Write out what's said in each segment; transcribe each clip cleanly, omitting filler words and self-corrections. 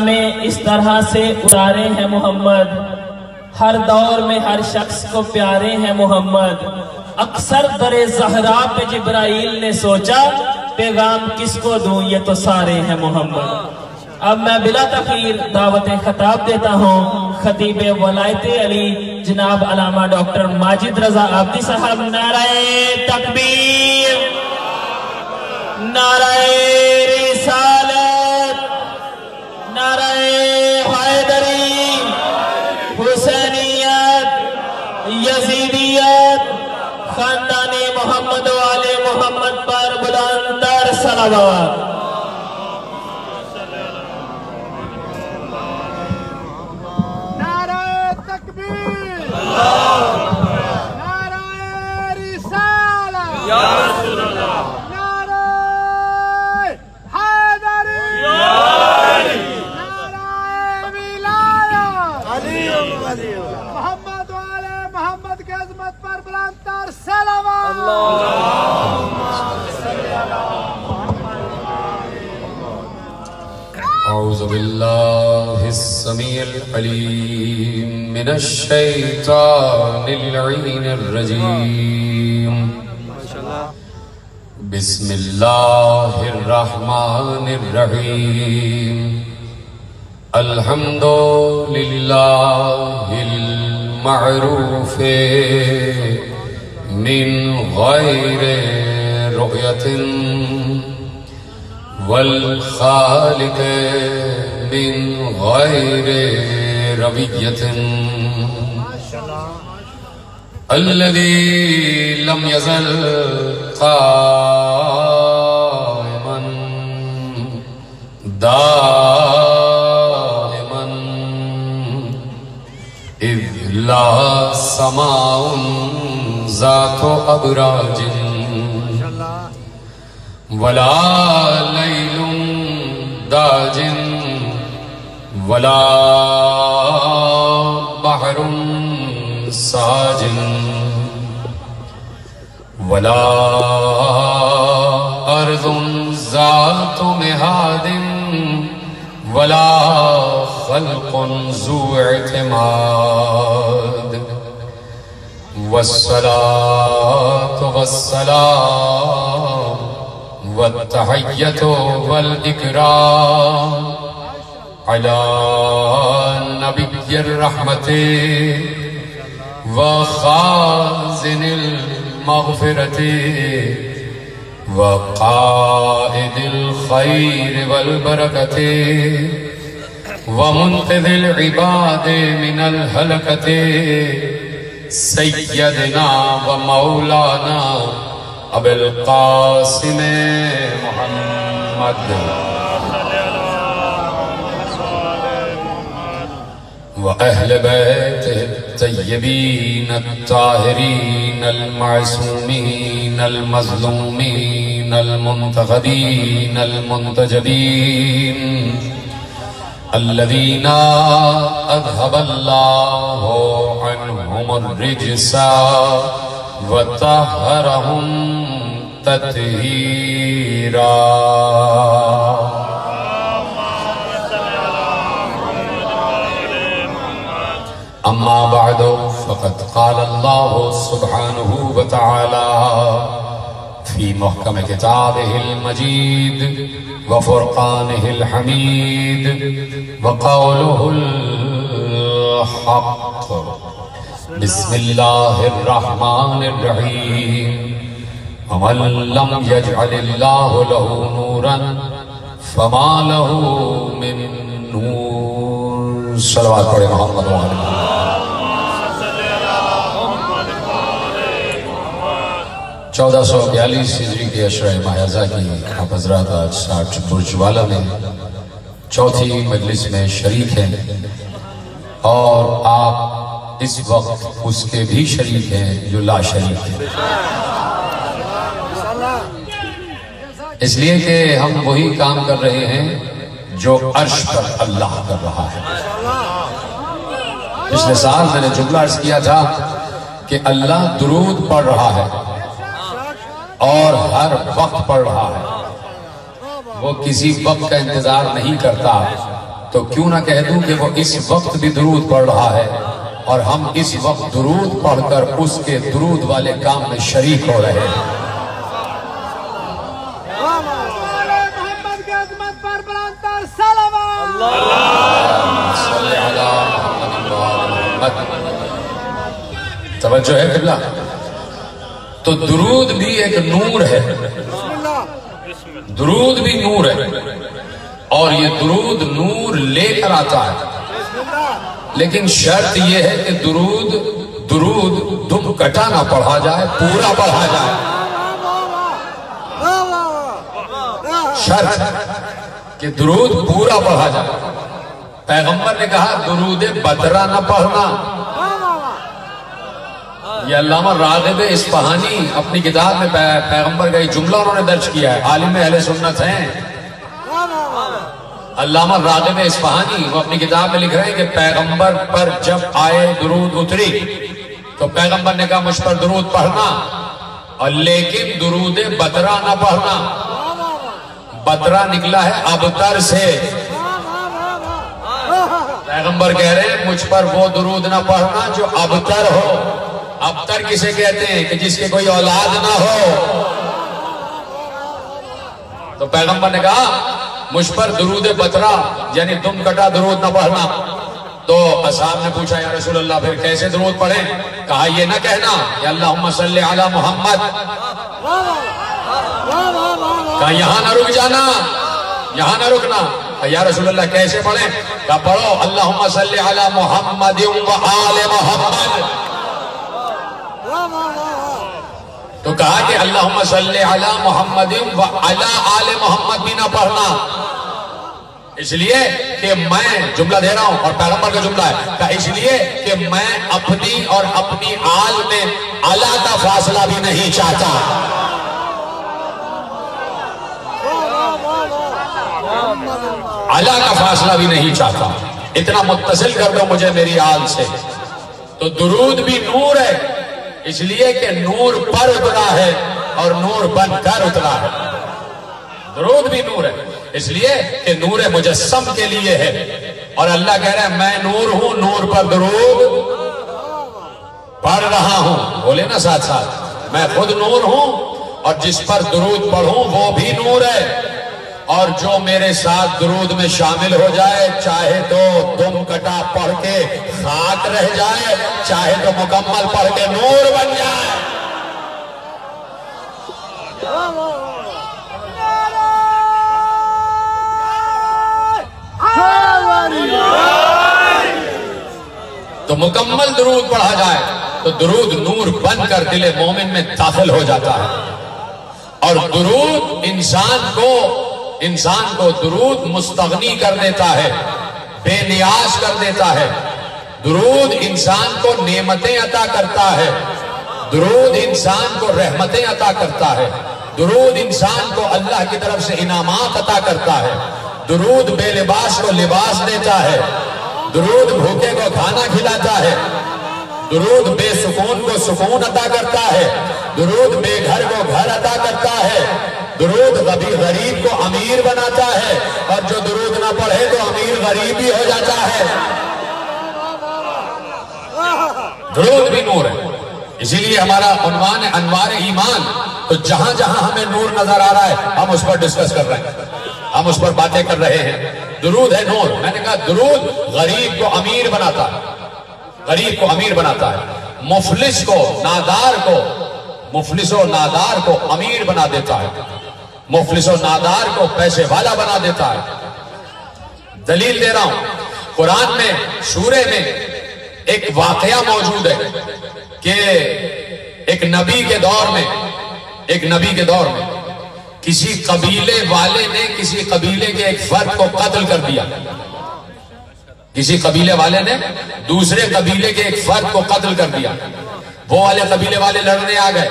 میں اس طرح سے اتارے ہیں محمد، ہر دور میں ہر شخص کو پیارے ہیں محمد۔ اکثر در زہرا پہ جبرائیل نے سوچا، پیغام کس کو دوں یہ تو سارے ہیں محمد۔ اب میں بلا تاخیر دعوت خطاب دیتا ہوں خطیب ولایت علی جناب علامہ ڈاکٹر ماجد رضا عابدی صاحب۔ نعرہ تکبیر، نعرہ رسالت، نعرہ حیدری، حسینیت، یزیدیت، خاندان محمد و آل محمد پر بلندتر صلوات۔ نعرہ تکبیر، نعرہ رسالت، نعرہ حیدری، نعرہ ولایت، محمد و آل محمد کی عظمت پر بلندتر صلوات۔ اعوذ باللہ السمیع العلیم من الشیطان اللعین الرجیم، بسم اللہ الرحمن الرحیم، الحمد للہ المعروف من غیر رؤیت والخالق من غیر رویت، الذي لم يزل قائما دائما إذ لا سماء ذات أبراج ولا ليل داج ولا بحر ساج ولا أرض ذات مهاد ولا خلق ذو اعتماد، والصلاة والسلام والتحية والإكرام على نبي الرحمة وخازن المغفرة وقائد الخير والبركة ومنقذ العباد من الهلكة، سيدنا ومولانا ابو القاسم محمد وأهل بيته الطيبين الطاهرين المعصومين المظلومين المنتقدين المنتجبين، الذين أذهب الله عنهم الرجس وطهرهم تطهيرا۔ أما بعد فقد قال الله سبحانه وتعالى في محكم كتابه المجيد وفرقانه الحميد وقوله الحق، بسم الله الرحمن الرحيم، ومن لم يجعل الله له نورا فما له من نور۔ صلوات پڑھے محمد و آل محمد۔ 1442 ہجری کے عشرہ ماہیزہ کی آپ حضرات آج 60 برج والا میں چوتھی مجلس میں شریک ہیں، اور آپ اس وقت اس کے بھی شریک ہیں جو لا شریک ہیں، اس لیے کہ ہم وہی کام کر رہے ہیں جو عرش پر اللہ کر رہا ہے۔ پچھلے سال میں نے جملہ عرض کیا تھا کہ اللہ درود پڑھ رہا ہے اور ہر وقت پڑھ رہا ہے، وہ کسی وقت کا انتظار نہیں کرتا، تو کیوں نہ کہہ دوں کہ وہ اس وقت بھی درود پڑھ رہا ہے اور ہم اس وقت درود پڑھ کر اس کے درود والے کام میں شریک ہو رہے ہیں۔ محمد کی عظمت پر بلند تر صلوات۔ صلی علی محمد۔ توجہ ہے قبلہ؟ تو درود بھی ایک نور ہے، درود بھی نور ہے، اور یہ درود نور لے کر آتا ہے، لیکن شرط یہ ہے کہ درود دم کٹا نہ پڑھا جائے، پورا پڑھا جائے۔ شرط کہ درود پورا پڑھا جائے۔ پیغمبر نے کہا درود بدرہ نہ پڑھنا۔ یہ علامہ راغب اصفہانی اپنی کتاب میں پیغمبر کا یہ جملہ انہوں نے درج کیا ہے، عالم اہل سنت ہیں علامہ راغب اصفہانی۔ وہ اپنی کتاب میں لکھ رہے ہیں کہ پیغمبر پر جب آئے درود اتری تو پیغمبر نے کہا مجھ پر درود پڑھنا، اور لیکن درود بدرہ نہ پڑھنا۔ بدرہ نکلا ہے ابتر سے۔ پیغمبر کہہ رہے ہیں مجھ پر وہ درود نہ پڑھنا جو ابتر ہو۔ ابتر کسے کہتے ہیں؟ کہ جس کے کوئی اولاد نہ ہو۔ تو پیغمبر نے کہا مجھ پر درود بدرہ یعنی دم کٹا درود نہ پڑھنا۔ تو اصحاب نے پوچھا یا رسول اللہ پھر کیسے درود پڑھیں؟ کہا یہ نہ کہنا کہ اللہم صلی علی محمد، کہا یہاں نہ رک جانا، یہاں نہ رکنا۔ یا رسول اللہ کیسے پڑھیں؟ کہا پڑھو اللہم صلی علی محمد و آل محمد۔ تو کہا کہ اللہم صلی علی محمد و علی آل محمد بھی نہ پڑھنا، اس لیے کہ میں جملہ دے رہا ہوں اور پیغمبر کا جملہ ہے، کہا اس لیے کہ میں اپنی اور اپنی آل میں علی کا فاصلہ بھی نہیں چاہتا۔ علی کا فاصلہ بھی نہیں چاہتا، اتنا متصل کر دو مجھے میری آل سے۔ تو درود بھی نور ہے، اس لیے کہ نور پر اترا ہے اور نور بن کر اترا ہے۔ درود بھی نور ہے اس لیے کہ نور مجسم کے لیے ہے، اور اللہ کہہ رہا ہے میں نور ہوں، نور پر درود پڑھ رہا ہوں۔ بولے نا ساتھ ساتھ، میں خود نور ہوں اور جس پر درود پڑھوں وہ بھی نور ہے، اور جو میرے ساتھ درود میں شامل ہو جائے چاہے تو دم کٹا پڑھ کے خاک رہ جائے، چاہے تو مکمل پڑھ کے نور بن جائے۔ تو مکمل درود پڑھا جائے تو درود نور بن کر دل مومن میں داخل ہو جاتا ہے، اور درود انسان کو درود مستغنی کر دیتا ہے، بے نیاز کر دیتا ہے۔ درود انسان کو نعمتیں عطا کرتا ہے، درود انسان کو رحمتیں عطا کرتا ہے، درود انسان کو اللہ کی طرف سے انعامات عطا کرتا ہے، درود بے لباس کو لباس دیتا ہے، درود بھوکے کو کھانا کھلاتا ہے، درود بے سکون کو سکون عطا کرتا ہے، درود بے گھر کو گھر عطا کرتا ہے، درود غریب کو امیر بناتا ہے، اور جو درود نہ پڑھے تو امیر غریب بھی ہو جاتا ہے۔ درود بھی نور ہے، اسی لیے ہمارا عنوان ہے انوار ایمان۔ تو جہاں جہاں ہمیں نور نظر آ رہا ہے ہم اس پر ڈسکس کر رہے ہیں، ہم اس پر باتیں کر رہے ہیں۔ درود ہے نور۔ میں نے کہا درود غریب کو امیر بناتا ہے، غریب کو امیر بناتا ہے، مفلس کو نادار کو، مفلس و نادار کو امیر بنا دیتا ہے، مفلس و نادار کو پیسے والا بنا دیتا ہے۔ دلیل دے رہا ہوں، قرآن میں سورہ میں ایک واقعہ موجود ہے کہ ایک نبی کے دور میں کسی قبیلے والے نے کسی قبیلے کے ایک فرد کو قتل کر دیا۔ کسی قبیلے والے نے دوسرے قبیلے کے ایک فرد کو قتل کر دیا۔ وہ والے قبیلے والے لڑنے آ گئے،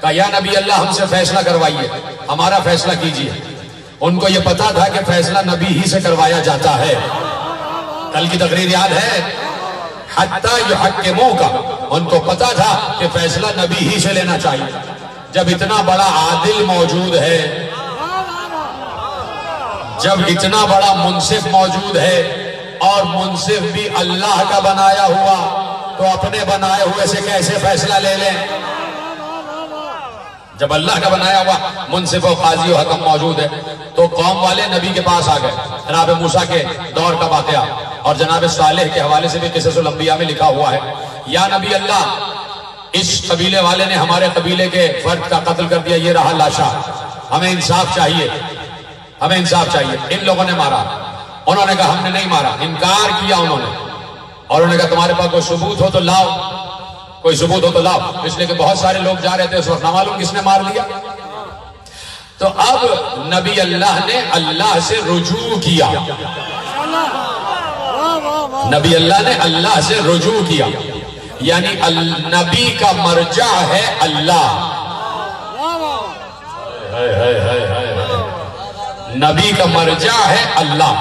کہا یا نبی اللہ ہم سے فیصلہ کروائیے، ہمارا فیصلہ کیجئے۔ ان کو یہ پتا تھا کہ فیصلہ نبی ہی سے کروایا جاتا ہے۔ کل کی تقریر یاد ہے، حتی یحکمو کا، ان کو پتا تھا کہ فیصلہ نبی ہی سے لینا چاہیے۔ جب اتنا بڑا عادل موجود ہے، جب اتنا بڑا منصف موجود ہے اور منصف بھی اللہ کا بنایا ہوا، تو اپنے بنائے ہوئے سے کیسے فیصلہ لے لیں؟ جب اللہ کا بنایا ہوا منصف و قاضی و حکم موجود ہے، تو قوم والے نبی کے پاس آ گئے۔ جناب موسیٰ کے دور کا واقعہ اور جناب صالح کے حوالے سے بھی قصص الانبیاء میں لکھا ہوا ہے، یا نبی اللہ، اس قبیلے والے نے ہمارے قبیلے کے فرد کا قتل کر دیا، یہ رہا لاشا، ہمیں انصاف چاہیے، ہمیں انصاف چاہیے۔ ان لوگوں نے مارا، انہوں نے کہا ہم نے نہیں مارا، انکار کیا انہوں نے، اور انہوں نے کہا تمہارے پاس کوئی ثبوت ہو تو لاؤ، کوئی ثبوت ہو تو لاؤ، اس لیے کہ بہت سارے لوگ جا رہے تھے اس وقت، نہ معلوم کس نے مار لیا۔ تو اب نبی اللہ نے اللہ سے رجوع کیا، نبی اللہ نے اللہ سے رجوع کیا، یعنی نبی کا مرجع ہے اللہ، نبی کا مرجع ہے اللہ،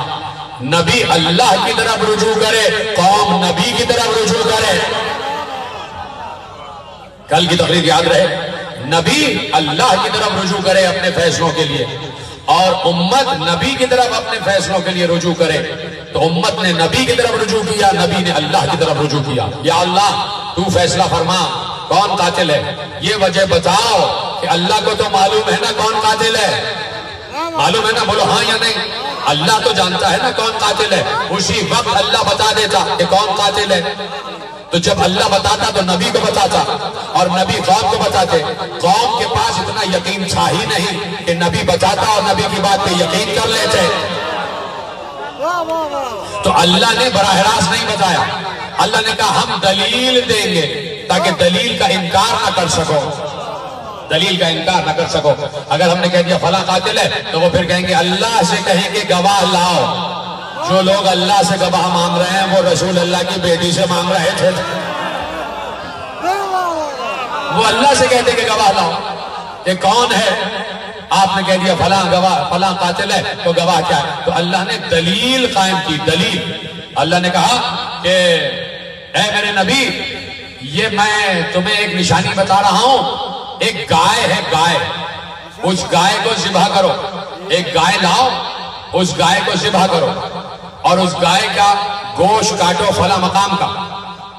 نبی اللہ کی طرف رجوع کرے، قوم نبی کی طرف رجوع کرے۔ کل کی تقریر یاد رہے، نبی اللہ کی طرف رجوع کرے اپنے فیصلوں کے لیے، اور امت نبی کی طرف اپنے فیصلوں کے لیے رجوع کرے۔ تو امت نے نبی کی طرف رجوع کیا، نبی نے اللہ کی طرف رجوع کیا۔ یا اللہ تو فیصلہ فرما، کون قاتل ہے؟ یہ وجہ بتاؤ کہ اللہ کو تو معلوم ہے نا کون قاتل ہے، معلوم ہے نا، بولو ہاں یا نہیں؟ اللہ تو جانتا ہے نا کون قاتل ہے، اسی وقت اللہ بتا دیتا کہ کون قاتل ہے۔ تو جب اللہ بتاتا تو نبی کو بتاتا، اور نبی قوم کو بتاتے۔ قوم کے پاس اتنا یقین تھا ہی نہیں کہ نبی بتاتا اور نبی کی بات پہ یقین کر لیتے، تو اللہ نے براہ راست نہیں بتایا، اللہ نے کہا ہم دلیل دیں گے تاکہ دلیل کا انکار نہ کر سکو، دلیل کا انکار نہ کر سکو۔ اگر ہم نے کہہ دیا فلاں قاتل ہے تو وہ پھر کہیں گے اللہ سے کہیں گے گواہ لاؤ۔ جو لوگ اللہ سے گواہ مانگ رہے ہیں وہ رسول اللہ کی بیٹی سے مانگ رہے تھے، وہ اللہ سے کہتے کہ گواہ لاؤ کہ کون ہے۔ آپ نے کہہ دیا فلاں گواہ، فلاں قاتل ہے، تو گواہ کیا ہے؟ تو اللہ نے دلیل قائم کی، دلیل۔ اللہ نے کہا کہ اے میرے نبی، یہ میں تمہیں ایک نشانی بتا رہا ہوں، ایک گائے ہے، گائے، اس گائے کو ذبح کرو، ایک گائے لاؤ، اس گائے کو ذبح کرو، اور اس گائے کا گوشت کاٹو فلاں مقام کا،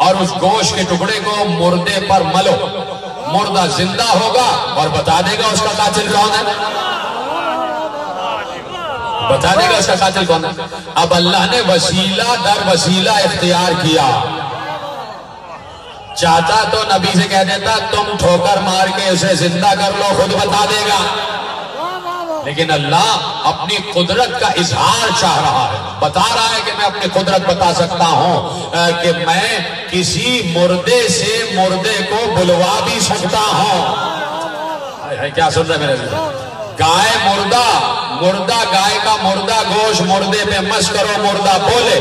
اور اس گوشت کے ٹکڑے کو مردے پر ملو، مردہ زندہ ہوگا اور بتا دے گا اس کا قاتل کون ہے، بتا دے گا اس کا قاتل کون ہے۔ اب اللہ نے وسیلہ در وسیلہ اختیار کیا، چاہتا تو نبی سے کہہ دیتا تم ٹھوکر مار کے اسے زندہ کر لو، خود بتا دے گا، لیکن اللہ اپنی قدرت کا اظہار چاہ رہا ہے، بتا رہا ہے کہ میں اپنی قدرت بتا سکتا ہوں کہ میں کسی مردے سے مردے کو بلوا بھی سکتا ہوں۔ کیا سن رہے میرے سے؟ گائے مردہ، مردہ گائے کا مردہ گوشت مردے پہ مس کرو، مردہ بولے۔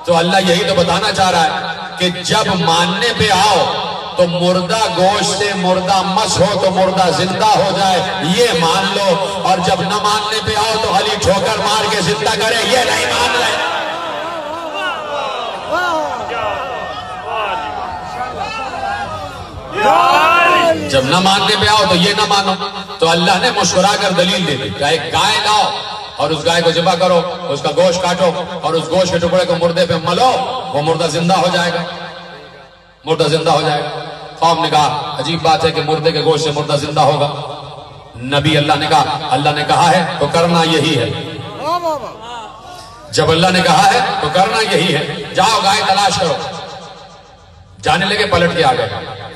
تو اللہ یہی تو بتانا چاہ رہا ہے کہ جب ماننے پہ آؤ تو مردہ گوشت سے مردہ مس ہو تو مردہ زندہ ہو جائے، یہ مان لو، اور جب نہ ماننے پہ آؤ تو علی ٹھوکر مار کے زندہ کرے، یہ نہیں مان رہے۔ جب نہ ماننے پہ آؤ تو یہ نہ مانو، تو اللہ نے مسکرا کر دلیل دے دی کہ ایک گائے لاؤ اور اس گائے کو ذبح کرو، اس کا گوشت کاٹو اور اس گوشت کے ٹکڑے کو مردے پہ ملو، وہ مردہ زندہ ہو جائے گا، مردہ زندہ ہو جائے گا۔ قوم نے کہا عجیب بات ہے کہ مردے کے گوشت سے مردہ زندہ ہوگا۔ نبی اللہ نے کہا اللہ نے کہا ہے تو کرنا یہی ہے، جب اللہ نے کہا ہے تو کرنا یہی ہے، جاؤ گائے تلاش کرو۔ جانے لگے، پلٹ کے آ گئے،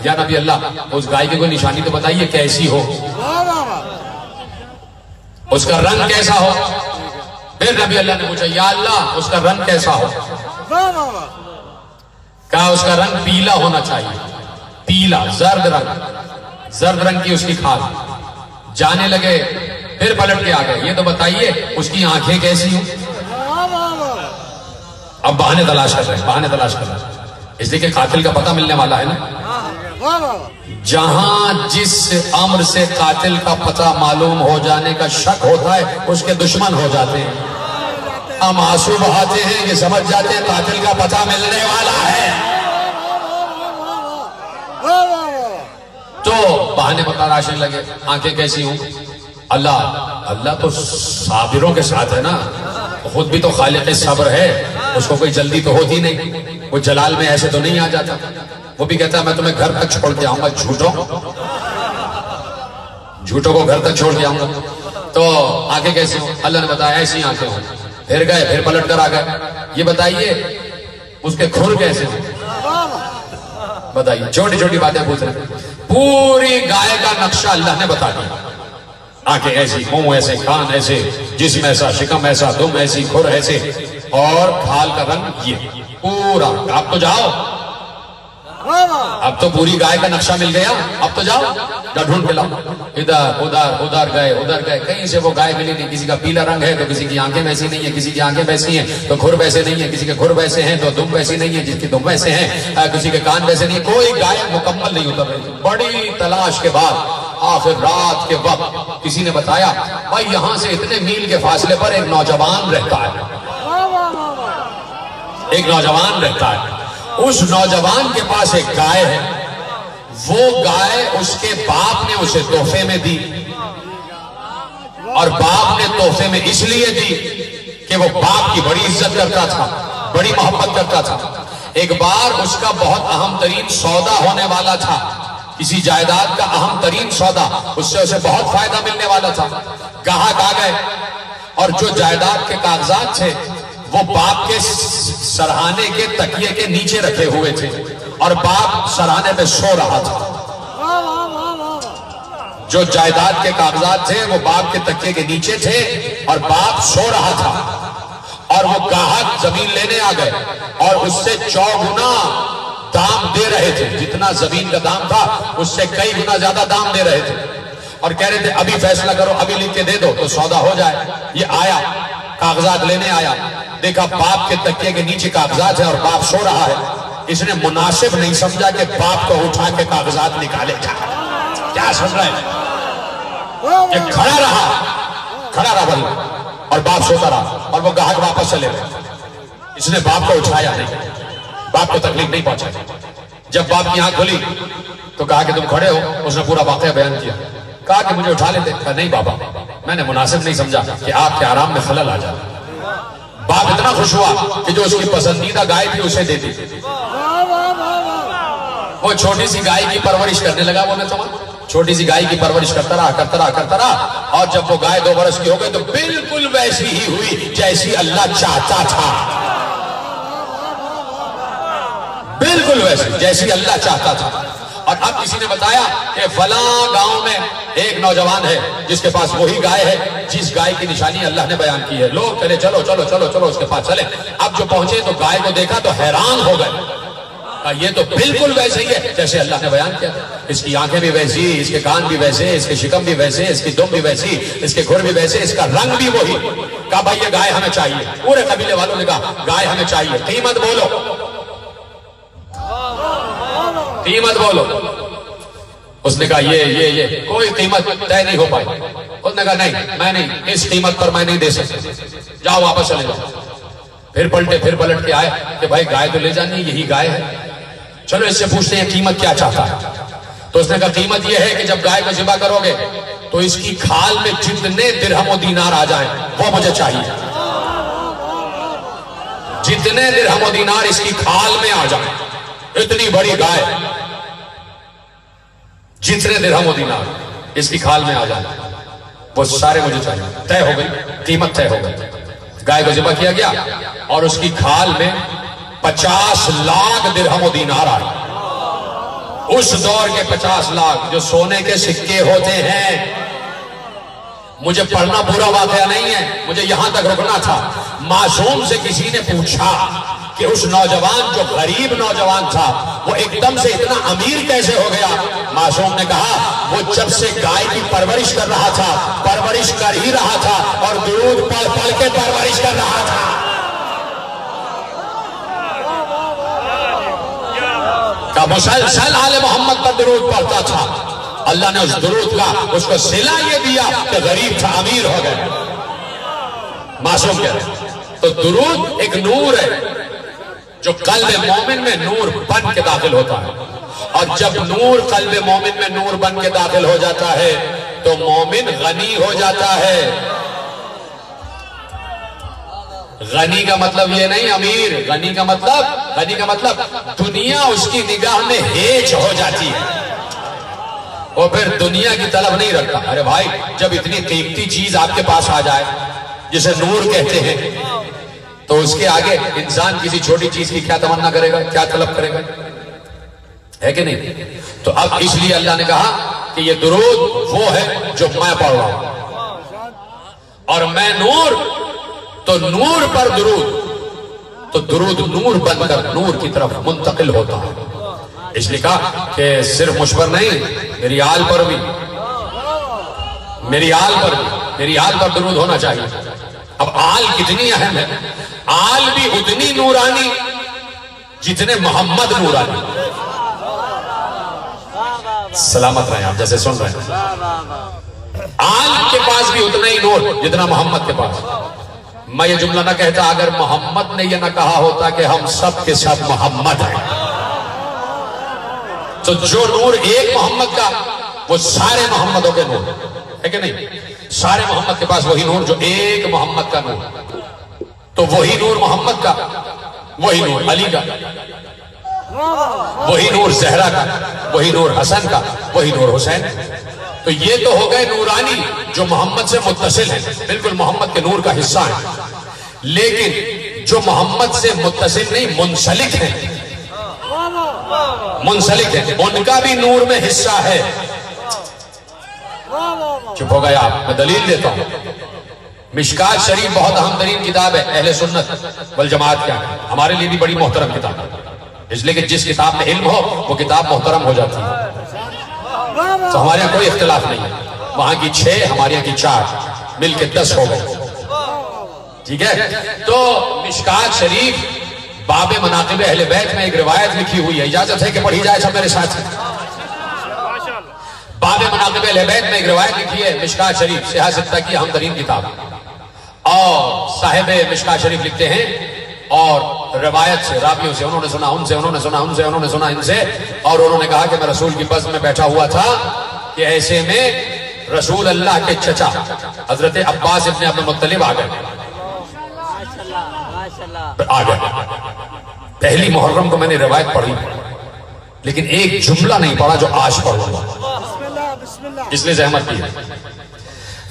یا نبی اللہ اس گائے کی کوئی نشانی تو بتائیے کیسی ہو، اس کا رنگ کیسا ہو۔ پھر نبی اللہ نے پوچھا یا اللہ اس کا رنگ کیسا ہو، کہا اس کا رنگ پیلا ہونا چاہیے، پیلا، زرد رنگ، زرد رنگ کی اس کی کھال۔ جانے لگے، پھر پلٹ کے آ گئے، یہ تو بتائیے اس کی آنکھیں کیسی ہوں۔ اب بہانے تلاش کر رہے ہیں، بہانے تلاش کر رہے ہیں، اس لیے کہ قاتل کا پتہ ملنے والا ہے نا۔ جہاں جس امر سے قاتل کا پتہ معلوم ہو جانے کا شک ہوتا ہے اس کے دشمن ہو جاتے ہیں۔ ہم آنسو بہاتے ہیں، یہ سمجھ جاتے ہیں قاتل کا پتہ ملنے والا ہے، تو بہانے تراشنے لگے، آنکھیں کیسی ہوں۔ اللہ اللہ تو صابروں کے ساتھ ہے نا، خود بھی تو خالق صبر ہے، اس کو کوئی جلدی تو ہوتی نہیں، وہ جلال میں ایسے تو نہیں آ جاتا، وہ بھی کہتا ہے میں تمہیں گھر تک چھوڑ کے آؤں گا، جھوٹوں کو گھر تک چھوڑ کے آؤں گا۔ تو آنکھیں کیسی ہوں؟ اللہ نے بتایا ایسی آنکھیں ہوں، پھر گئے، پھر پلٹ کر آ گئے۔ یہ بتائیے اس کے کھر کیسے ہوں؟ بتائیے، چھوٹی چھوٹی باتیں پوچھ رہے ہیں، پوری گائے کا نقشہ اللہ نے بتا دیا، آنکھیں ایسی، منہ ایسے، کان ایسے، جسم ایسا، شکم ایسا، دم ایسی، کھر ایسے، اور کھال کا رنگ یہ پورا۔ اب تو جاؤ، اب تو پوری گائے کا نقشہ مل گیا، اب تو جاؤ ڈھونڈ کے لاؤ، ادھر ادھر ادھر گئے، کہیں سے وہ گائے ملی نہیں۔ کسی کا پیلا رنگ ہے تو کسی کی آنکھیں ویسی نہیں ہیں، کسی کی آنکھیں ویسی ہیں تو کھر ویسے نہیں ہیں، کسی کے کھر ویسے ہیں تو دم ویسی نہیں ہے، جس کی دم ویسے ہیں، کسی کے کان ویسے نہیں، کوئی گائے مکمل نہیں اتر رہی۔ بڑی تلاش کے بعد آخر رات کے وقت کسی نے بتایا بھائی یہاں سے اتنے میل کے فاصلے پر ایک نوجوان رہتا ہے، ایک نوجوان رہتا ہے، اس نوجوان کے پاس ایک گائے ہے، وہ گائے اس کے باپ نے اسے تحفے میں دی، اور باپ نے تحفے میں اس لیے دی کہ وہ باپ کی بڑی عزت کرتا تھا، بڑی محبت کرتا تھا۔ ایک بار اس کا بہت اہم ترین سودا ہونے والا تھا، کسی جائیداد کا اہم ترین سودا، اس سے اسے بہت فائدہ ملنے والا تھا۔ گاہک آ گئے اور جو جائیداد کے کاغذات تھے وہ باپ کے سرہانے کے تکیے کے نیچے رکھے ہوئے تھے، اور باپ سرہانے پہ سو رہا تھا۔ جو جائیداد کے کاغذات تھے وہ باپ کے تکیے کے نیچے تھے اور باپ سو رہا تھا، اور وہ گاہک زمین لینے آ گئے اور اس سے 4 گنا دام دے رہے تھے، جتنا زمین کا دام تھا اس سے کئی گنا زیادہ دام دے رہے تھے، اور کہہ رہے تھے ابھی فیصلہ کرو، ابھی لکھ کے دے دو تو سودا ہو جائے۔ یہ آیا، کاغذات لینے آیا، دیکھا باپ کے تکیے کے نیچے کاغذات ہیں اور باپ سو رہا ہے۔ اس نے مناسب نہیں سمجھا کہ باپ کو اٹھا کے کاغذات نکالے جائے۔ کیا سمجھ رہے ہیں؟ کہ کھڑا رہا بھائی، اور باپ سوتا رہا، اور وہ گاہک واپس چلے گئے۔ اس نے باپ کو اٹھایا نہیں، باپ کو تکلیف نہیں پہنچائی۔ جب باپ کی آنکھ کھلی تو کہا کہ تم کھڑے ہو، اس نے پورا واقعہ بیان کیا، کہا کہ مجھے اٹھا لیتے، کہا نہیں بابا، میں نے مناسب نہیں سمجھا کہ آپ کے آرام میں خلل آ جائے۔ باپ اتنا خوش ہوا کہ جو اس کی پسندیدہ گائے تھی اسے دے دی۔ وہ چھوٹی سی گائے کی پرورش کرنے لگا، وہ نے چھوٹی سی گائے کی پرورش کرتا رہا، اور جب وہ گائے 2 برس کی ہو گئی تو بالکل ویسی ہی ہوئی جیسی اللہ چاہتا تھا، بالکل ویسی جیسی اللہ چاہتا تھا۔ اور اب کسی نے بتایا کہ فلاں گاؤں میں ایک نوجوان ہے جس کے پاس وہی گائے ہے جس گائے کی نشانی اللہ نے بیان کی ہے، لوگ کہے چلو چلو چلو چلو اس کے پاس چلے۔ اب جو پہنچے تو گائے کو دیکھا تو حیران ہو گئے، یہ تو بالکل ویسے ہی ہے جیسے اللہ نے بیان کیا تھا، اس کی آنکھیں بھی ویسی، اس کے کان بھی ویسے، اس کے شکم بھی ویسے، اس کی دم بھی ویسی، اس کے کھر بھی ویسے، اس کا رنگ بھی وہی۔ کہا بھائی یہ گائے ہمیں چاہیے، پورے قبیلے والوں نے کہا گائے ہمیں چاہیے، قیمت بولو، قیمت بولو۔ اس نے کہا یہ کوئی قیمت طے نہیں ہو پائی۔ اس نے کہا نہیں، میں نہیں، اس قیمت پر میں نہیں دے سکتا، جاؤ واپس چلے جاؤ۔ پھر پلٹ کے آئے کہ بھائی گائے تو لے جانی، یہی گائے ہے، چلو اس سے پوچھتے ہیں قیمت کیا چاہتا ہے۔ تو اس نے کہا قیمت یہ ہے کہ جب گائے کو ذبح کرو گے تو اس کی کھال میں جتنے درہم و دینار آ جائیں وہ مجھے چاہیے، جتنے درہم و دینار اس کی کھال میں آ جائیں، اتنی بڑی گائے، جتنے درہم و دینار اس کی کھال میں آ جائیں وہ سارے مجھے چاہیے۔ طے ہو گئی، قیمت طے ہو گئی، گائے کو ذبح کیا گیا اور اس کی کھال میں 50 لاکھ درہم و دینار آئے۔ اس دور کے 50 لاکھ جو سونے کے سکے ہوتے ہیں۔ مجھے پڑھنا پورا واقعہ نہیں ہے، مجھے یہاں تک رکنا تھا۔ معصوم سے کسی نے پوچھا کہ اس نوجوان جو غریب نوجوان تھا وہ ایک دم سے اتنا امیر کیسے ہو گیا؟ معصوم نے کہا وہ جب سے گائے کی پرورش کر رہا تھا، پرورش کر ہی رہا تھا اور درود پڑھ پڑھ کے پرورش کر رہا تھا۔ کہ مسلسل آل محمد پر درود پڑھتا تھا، اللہ نے اس درود کا اس کو صلہ یہ دیا کہ غریب تھا امیر ہو گئے۔ معصوم کہہ رہے تو درود ایک نور ہے جو قلب مومن میں نور بن کے داخل ہوتا ہے، اور جب نور قلب مومن میں نور بن کے داخل ہو جاتا ہے تو مومن غنی ہو جاتا ہے. غنی کا مطلب یہ نہیں امیر، غنی کا مطلب دنیا اس کی نگاہ میں ہیچ ہو جاتی ہے، وہ پھر دنیا کی طلب نہیں رکھتا. ارے بھائی جب اتنی قیمتی چیز آپ کے پاس آ جائے جسے نور کہتے ہیں تو اس کے آگے انسان کسی چھوٹی چیز کی کیا تمنا کرے گا، کیا طلب کرے گا، ہے کہ نہیں؟ تو اب اس لیے اللہ نے کہا کہ یہ درود وہ ہے جو میں پڑھ رہا ہوں، اور میں نور، تو نور پر درود، تو درود نور بن کر نور کی طرف منتقل ہوتا ہے. اس لیے کہا کہ صرف مجھ پر نہیں، میری آل پر بھی، میری آل پر درود ہونا چاہیے. اب آل کتنی اہم ہے؟ آل بھی اتنی نورانی جتنے محمد نورانی. سلامت رہے آپ جیسے سن رہے ہیں. آل کے پاس بھی اتنا ہی نور جتنا محمد کے پاس. میں یہ جملہ نہ کہتا اگر محمد نے یہ نہ کہا ہوتا کہ ہم سب کے سب محمد ہیں. تو جو نور ایک محمد کا وہ سارے محمدوں کے نور ہے کہ نہیں؟ سارے محمد کے پاس وہی نور جو ایک محمد کا نور. تو وہی نور محمد کا، وہی نور علی کا، وہی نور زہرا کا، وہی نور حسن کا، وہی نور حسین. تو یہ تو ہو گئے نورانی جو محمد سے متصل ہیں، بالکل محمد کے نور کا حصہ ہیں. لیکن جو محمد سے متصل نہیں، منسلک ہیں، ان کا بھی نور میں حصہ ہے. چپ ہو گیا آپ، میں دلیل دیتا ہوں. مشکات شریف بہت اہم ترین کتاب ہے اہل سنت والجماعت کیا ہے، ہمارے لیے بھی بڑی محترم کتاب ہے. اس لیے کہ جس کتاب میں علم ہو وہ کتاب محترم ہو جاتی ہے. تو ہمارے یہاں کوئی اختلاف نہیں ہے. وہاں کی 6 ہمارے یہاں کی 4 مل کے 10 ہو گئے. ٹھیک ہے. تو مشکات شریف باب مناقب اہل بیت میں ایک روایت لکھی ہوئی ہے، اجازت ہے کہ پڑھی جائے سب میرے ساتھ. باب مناقب اہل بیت میں ایک روایت لکھی ہے مشکات شریف، سیاہ ستہ کی اہم ترین کتاب. اور صاحب مشکات شریف لکھتے ہیں اور روایت سے، راویوں سے، انہوں نے سنا ان سے، انہوں نے سنا ان سے، انہوں نے سنا ان سے، اور انہوں نے کہا کہ میں رسول کی بزم میں بیٹھا ہوا تھا کہ ایسے میں رسول اللہ کے چچا حضرت عباس ابن عبد المطلب آ گئے. پہلی محرم کو میں نے روایت پڑھی لیکن ایک جملہ نہیں پڑھا جو آج پڑھوں گا، اس لیے زحمت کی.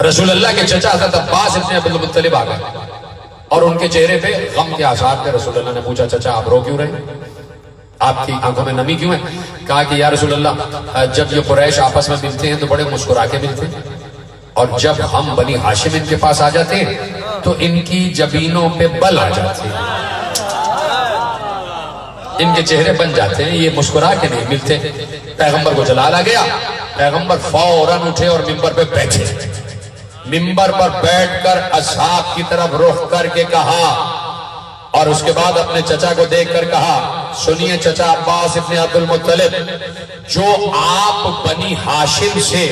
رسول اللہ کے چچا حضرت عباس ابن عبد المطلب آ گئے اور ان کے چہرے پہ غم کے آثار تھے. رسول اللہ نے پوچھا چچا آپ رو کیوں رہے، آپ کی آنکھوں میں نمی کیوں ہے؟ کہا کہ یا رسول اللہ جب یہ قریش آپس میں ملتے ہیں تو بڑے مسکرا کے ملتے ہیں، اور جب ہم بنی ہاشم ان کے پاس آ جاتے ہیں تو ان کی جبینوں پہ بل آ جاتے ہیں، ان کے چہرے بن جاتے ہیں، یہ مسکرا کے نہیں ملتے. پیغمبر کو جلال آ گیا، پیغمبر فوراً اٹھے اور ممبر پہ بیٹھے. ممبر پر بیٹھ کر اصحاب کی طرف رخ کر کے کہا، اور اس کے بعد اپنے چچا کو دیکھ کر کہا سنیے چچا عباس ابن عبد المطلب، جو آپ بنی ہاشم سے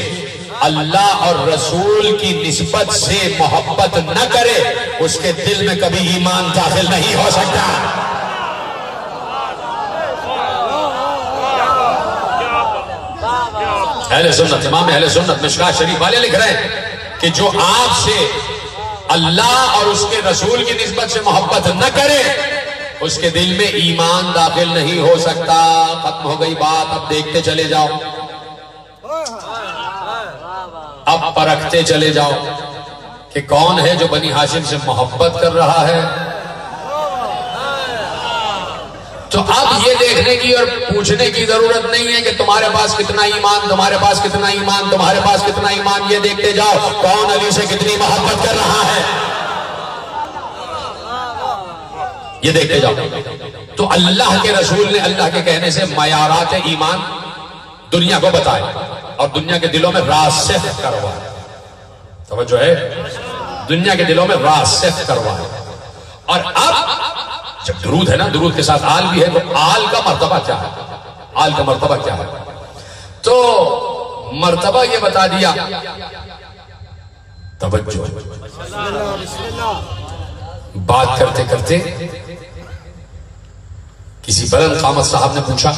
اللہ اور رسول کی نسبت سے محبت نہ کرے اس کے دل میں کبھی ایمان داخل نہیں ہو سکتا. اہل سنت، امام اہل سنت مشکات شریف والے لکھ رہے ہیں کہ جو آپ سے اللہ اور اس کے رسول کی نسبت سے محبت نہ کرے اس کے دل میں ایمان داخل نہیں ہو سکتا. ختم ہو گئی بات، اب دیکھتے چلے جاؤ، اب پرکھتے چلے جاؤ کہ کون ہے جو بنی ہاشم سے محبت کر رہا ہے. تو اب یہ دیکھنے کی اور پوچھنے کی ضرورت نہیں ہے کہ تمہارے پاس کتنا ایمان، تمہارے پاس کتنا ایمان، تمہارے پاس کتنا ایمان. یہ دیکھتے جاؤ کون علی سے کتنی محبت کر رہا ہے، یہ دیکھتے جاؤ. تو اللہ کے رسول نے اللہ کے کہنے سے معیارات ایمان دنیا کو بتائے اور دنیا کے دلوں میں راسخ کروائے. توجہ ہے، دنیا کے دلوں میں راسخ کروائے. اور اب جب درود ہے نا، درود کے ساتھ آل بھی ہے، تو آل کا مرتبہ کیا ہے، آل کا مرتبہ کیا ہے؟ تو مرتبہ یہ بتا دیا. توجہ، بات کرتے کرتے کسی بلند قامت صاحب نے پوچھا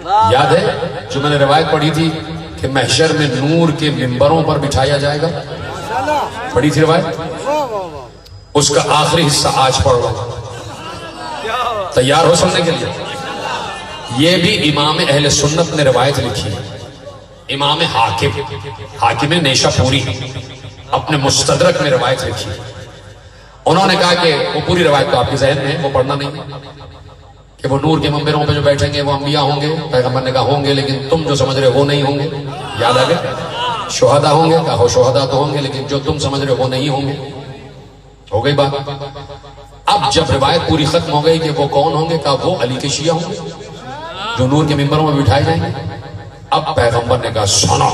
یاد ہے جو میں نے روایت پڑھی تھی کہ محشر میں نور کے ممبروں پر بٹھایا جائے گا؟ پڑھی تھی روایت، اس کا آخری حصہ آج پڑھ رہا ہوں، تیار ہو سننے کے لیے؟ یہ بھی امام اہل سنت نے روایت لکھی ہے، امام حاکم نیشہ پوری اپنے مستدرک میں روایت لکھی ہے۔ انہوں نے کہا کہ وہ پوری روایت تو آپ کے ذہن میں ہے، وہ پڑھنا نہیں کہ وہ نور کے منبروں پہ جو بیٹھیں گے وہ انبیاء ہوں گے، پیغمبر نے کہا ہوں گے لیکن تم جو سمجھ رہے ہو وہ نہیں ہوں گے، یاد آ گیا؟ شہداء ہوں گے، کہا ہو شہداء تو ہوں گے لیکن جو تم سمجھ رہے ہو وہ نہیں ہوں گے، ہو گئی بات۔ اب جب روایت پوری ختم ہو گئی کہ وہ کون ہوں گے، کہا وہ علی کے شیعہ ہوں گے جو نور کے منبروں میں بٹھائے جائیں گے۔ اب پیغمبر نے کہا سنو،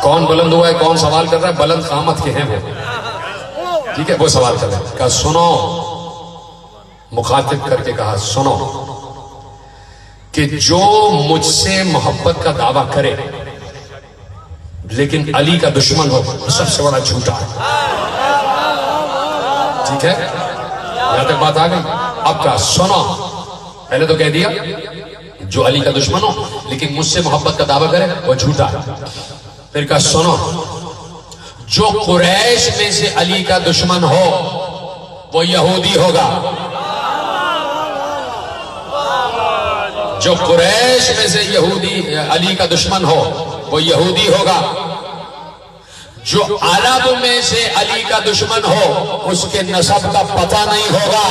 کون بلند ہوا ہے، کون سوال کر رہا ہے؟ بلند قامت کے ہیں وہ، ٹھیک ہے، وہ سوال کر رہے ہیں۔ کہا سنو، مخاطب کر کے کہا سنو کہ جو مجھ سے محبت کا دعویٰ کرے لیکن علی کا دشمن ہو وہ سب سے بڑا جھوٹا ہے، ٹھیک ہے؟ یہاں تک بات آ گئی۔ اب کہا سنو، پہلے تو کہہ دیا جو علی کا دشمن ہو لیکن مجھ سے محبت کا دعویٰ کرے وہ جھوٹا ہے، پھر کہا سنو جو قریش میں سے علی کا دشمن ہو وہ یہودی ہوگا، جو قریش میں سے یہودی علی کا دشمن ہو وہ یہودی ہوگا، جو عرب میں سے علی کا دشمن ہو اس کے نسب کا پتہ نہیں ہوگا،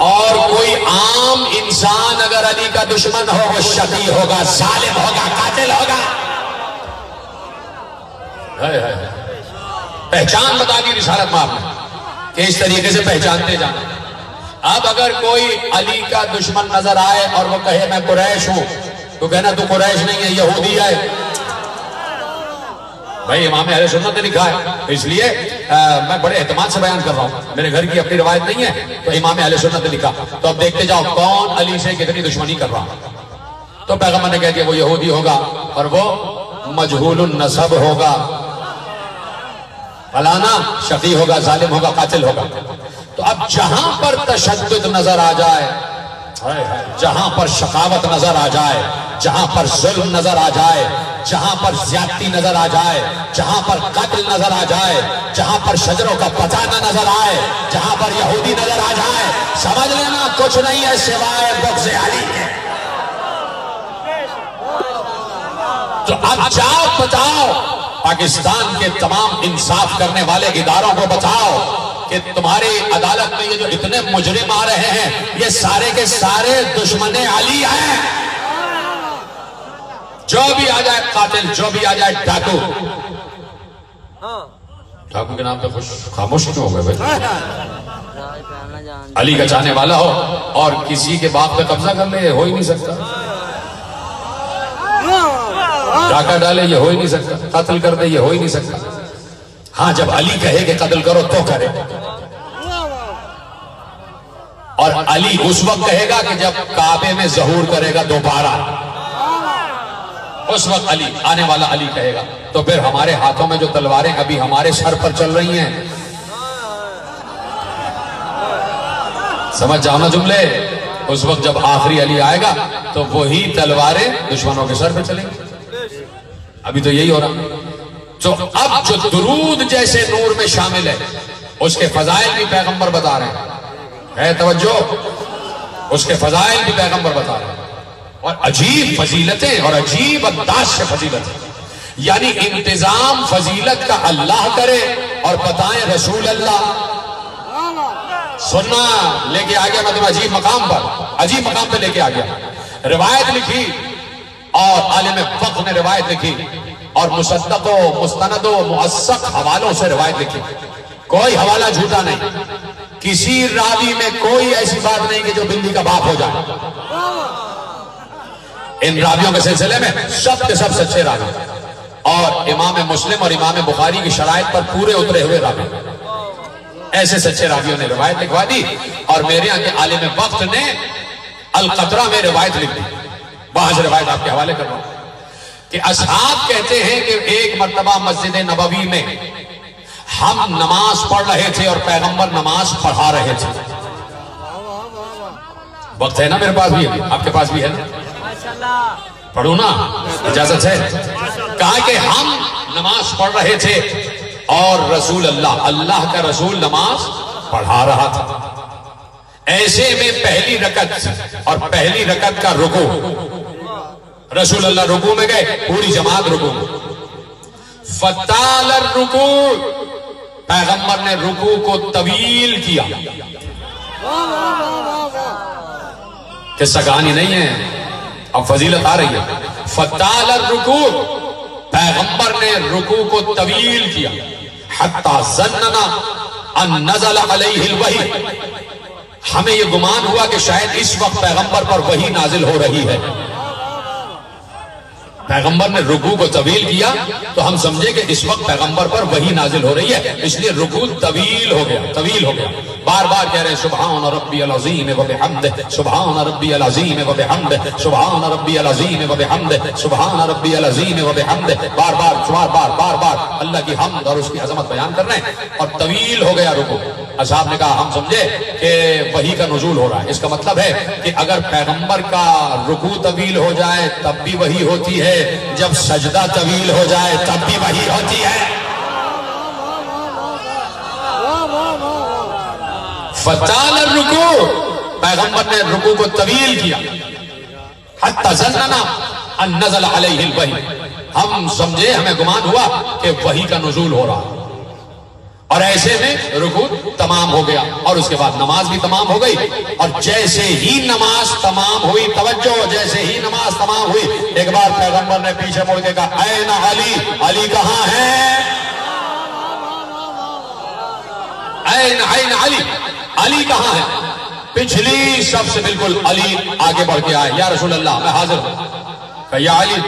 اور کوئی عام انسان اگر علی کا دشمن ہو وہ شقی ہوگا، ظالم ہوگا، قاتل ہوگا۔ پہچان بتا دی رسالت میں آپ نے کہ اس طریقے سے پہچانتے جانا۔ اب اگر کوئی علی کا دشمن نظر آئے اور وہ کہے میں قریش ہوں تو کہنا تو قریش نہیں ہے، یہودی ہے۔ بھائی امام اہل سنت نے لکھا ہے، اس لیے میں بڑے اعتماد سے بیان کر رہا ہوں، میرے گھر کی اپنی روایت نہیں ہے، تو امام اہل سنت نے لکھا۔ تو اب دیکھتے جاؤ کون علی سے کتنی دشمنی کر رہا، تو پیغمبر نے کہہ دیا وہ یہودی ہوگا اور وہ مجہول النسب ہوگا، فلانا شقی ہوگا، ظالم ہوگا، قاتل ہوگا۔ تو اب جہاں پر تشدد نظر آ جائے، جہاں پر شقاوت نظر آ جائے، جہاں پر ظلم نظر آ جائے، جہاں پر زیادتی نظر آ جائے، جہاں پر قتل نظر آ جائے، جہاں پر شجروں کا پتانا نظر آئے، جہاں پر یہودی نظر آ جائے، سمجھ لینا کچھ نہیں ہے سوائے بغض علی کے۔ تو اب جاؤ بتاؤ پاکستان کے تمام انصاف کرنے والے اداروں کو بتاؤ کہ تمہاری عدالت میں یہ جو اتنے مجرم آ رہے ہیں یہ سارے کے سارے دشمن علی ہیں، جو بھی آ جائے قاتل، جو بھی آ جائے ڈاکو۔ ڈاکو کے نام پہ خاموش کیوں ہو گئے بھائی؟ علی کا چاہنے والا ہو اور کسی کے باپ پہ قبضہ کر لے، ہو ہی نہیں سکتا، ڈاکہ ڈالے یہ ہو ہی نہیں سکتا، قتل کر دے یہ ہو ہی نہیں سکتا۔ ہاں جب علی کہے کہ قتل کرو تو کرے، اور علی اس وقت کہے گا کہ جب کعبے میں ظہور کرے گا دوبارہ، اس وقت علی آنے والا علی کہے گا۔ تو پھر ہمارے ہاتھوں میں جو تلواریں ابھی ہمارے سر پر چل رہی ہیں، سمجھ جاؤ نا جملے، اس وقت جب آخری علی آئے گا تو وہی تلواریں دشمنوں کے سر پہ چلیں گی۔ ابھی تو یہی ہو رہا۔ تو اب جو درود جیسے نور میں شامل ہے اس کے فضائل بھی پیغمبر بتا رہے ہیں، ہے توجہ، اس کے فضائل بھی پیغمبر بتا رہے ہیں، اور عجیب فضیلتیں اور عجیب انداز سے فضیلتیں، یعنی انتظام فضیلت کا اللہ کرے اور بتائیں رسول اللہ۔ سننا لے کے آ گیا میں تمہیں عجیب مقام پہ لے کے آ گیا۔ روایت لکھی اور عالم فقہ نے روایت لکھی اور مصدق و مستند و موثق حوالوں سے روایت لکھی، کوئی حوالہ جھوٹا نہیں، کسی راوی میں کوئی ایسی بات نہیں کہ جو بلی کا باپ ہو جائے۔ ان راویوں کے سلسلے میں سب کے سب سچے راوی، اور امام مسلم اور امام بخاری کی شرائط پر پورے اترے ہوئے راوی، ایسے سچے راویوں نے روایت لکھوا دی۔ اور میرے یہاں کے عالم وقت نے القطرہ میں روایت لکھ دی، وہاں سے روایت آپ کے حوالے کر رہا ہوں کہ اصحاب کہتے ہیں کہ ایک مرتبہ مسجد نبوی میں ہم نماز پڑھ رہے تھے اور پیغمبر نماز پڑھا رہے تھے، وقت ہے نا میرے پاس بھی ہے، آپ کے پاس بھی ہے نا؟ پڑھو نا، اجازت ہے؟ کہا کہ ہم نماز پڑھ رہے تھے اور رسول اللہ کا رسول نماز پڑھا رہا تھا. ایسے میں پہلی رکعت اور پہلی رکعت کا رکوع، رسول اللہ رکوع میں گئے، پوری جماعت رکوع میں. فطال الرکوع، پیغمبر نے رکوع کو طویل کیا. قصہ کہانی نہیں ہے، اب فضیلت آ رہی ہے. فطال الرکوع، پیغمبر نے رکوع کو طویل کیا. حتی ظننا ان نزل علیہ الوحی، ہمیں یہ گمان ہوا کہ شاید اس وقت پیغمبر پر وحی نازل ہو رہی ہے. پیغمبر نے رکوع کو طویل کیا تو ہم سمجھے کہ اس وقت پیغمبر پر وحی نازل ہو رہی ہے، اس لیے رکوع طویل ہو گیا. بار بار کہہ رہے ہیں سبحان ربی العظیم و بحمدہ، سبحان ربی العظیم و بحمدہ، سبحان ربی العظیم و بحمدہ، سبحان ربی العظیم و بحمدہ. بار بار اللہ کی حمد اور اس کی عظمت بیان کر رہے ہیں اور طویل ہو گیا رکوع. اصحاب نے کہا ہم سمجھے کہ وحی کا نزول ہو رہا ہے. اس کا مطلب ہے کہ اگر پیغمبر کا رکوع طویل ہو جائے تب بھی وحی ہوتی ہے، جب سجدہ طویل ہو جائے تب بھی وحی ہوتی ہے. فطال الرکوع، پیغمبر نے رکوع کو طویل کیا. حتی ظننا ان نزل علیہ الوحی، ہم سمجھے، ہمیں گمان ہوا کہ وحی کا نزول ہو رہا. اور ایسے میں رکوع تمام ہو گیا اور اس کے بعد نماز بھی تمام ہو گئی. اور جیسے ہی نماز تمام ہوئی، توجہ، جیسے ہی نماز تمام ہوئی، ایک بار پیغمبر نے پیچھے مڑ کے کہا این علی، علی کہاں ہے؟ این علی، علی کہاں ہے؟ پچھلی صف سے بالکل علی آگے بڑھ کے آئے. یا رسول اللہ میں حاضر ہوں. کہا یا علی،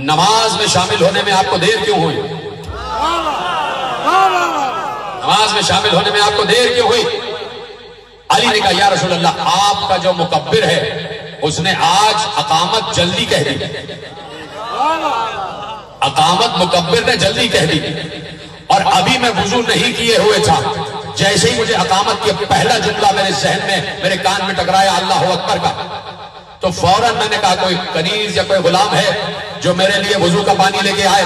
نماز میں شامل ہونے میں آپ کو دیر کیوں ہوئی؟ نماز میں شامل ہونے میں آپ کو دیر کیوں ہوئی؟ علی نے کہا یا رسول اللہ، آپ کا جو مکبر ہے اس نے آج اقامت جلدی کہہ دی. اقامت مکبر نے جلدی کہہ دی اور ابھی میں وضو نہیں کیے ہوئے تھا. جیسے ہی مجھے اقامت کی پہلا جملہ میرے ذہن میں، میرے کان میں ٹکرایا اللہ اکبر کا، تو فوراً میں نے کہا کوئی کنیز یا کوئی غلام ہے جو میرے لیے وضو کا پانی لے کے آئے.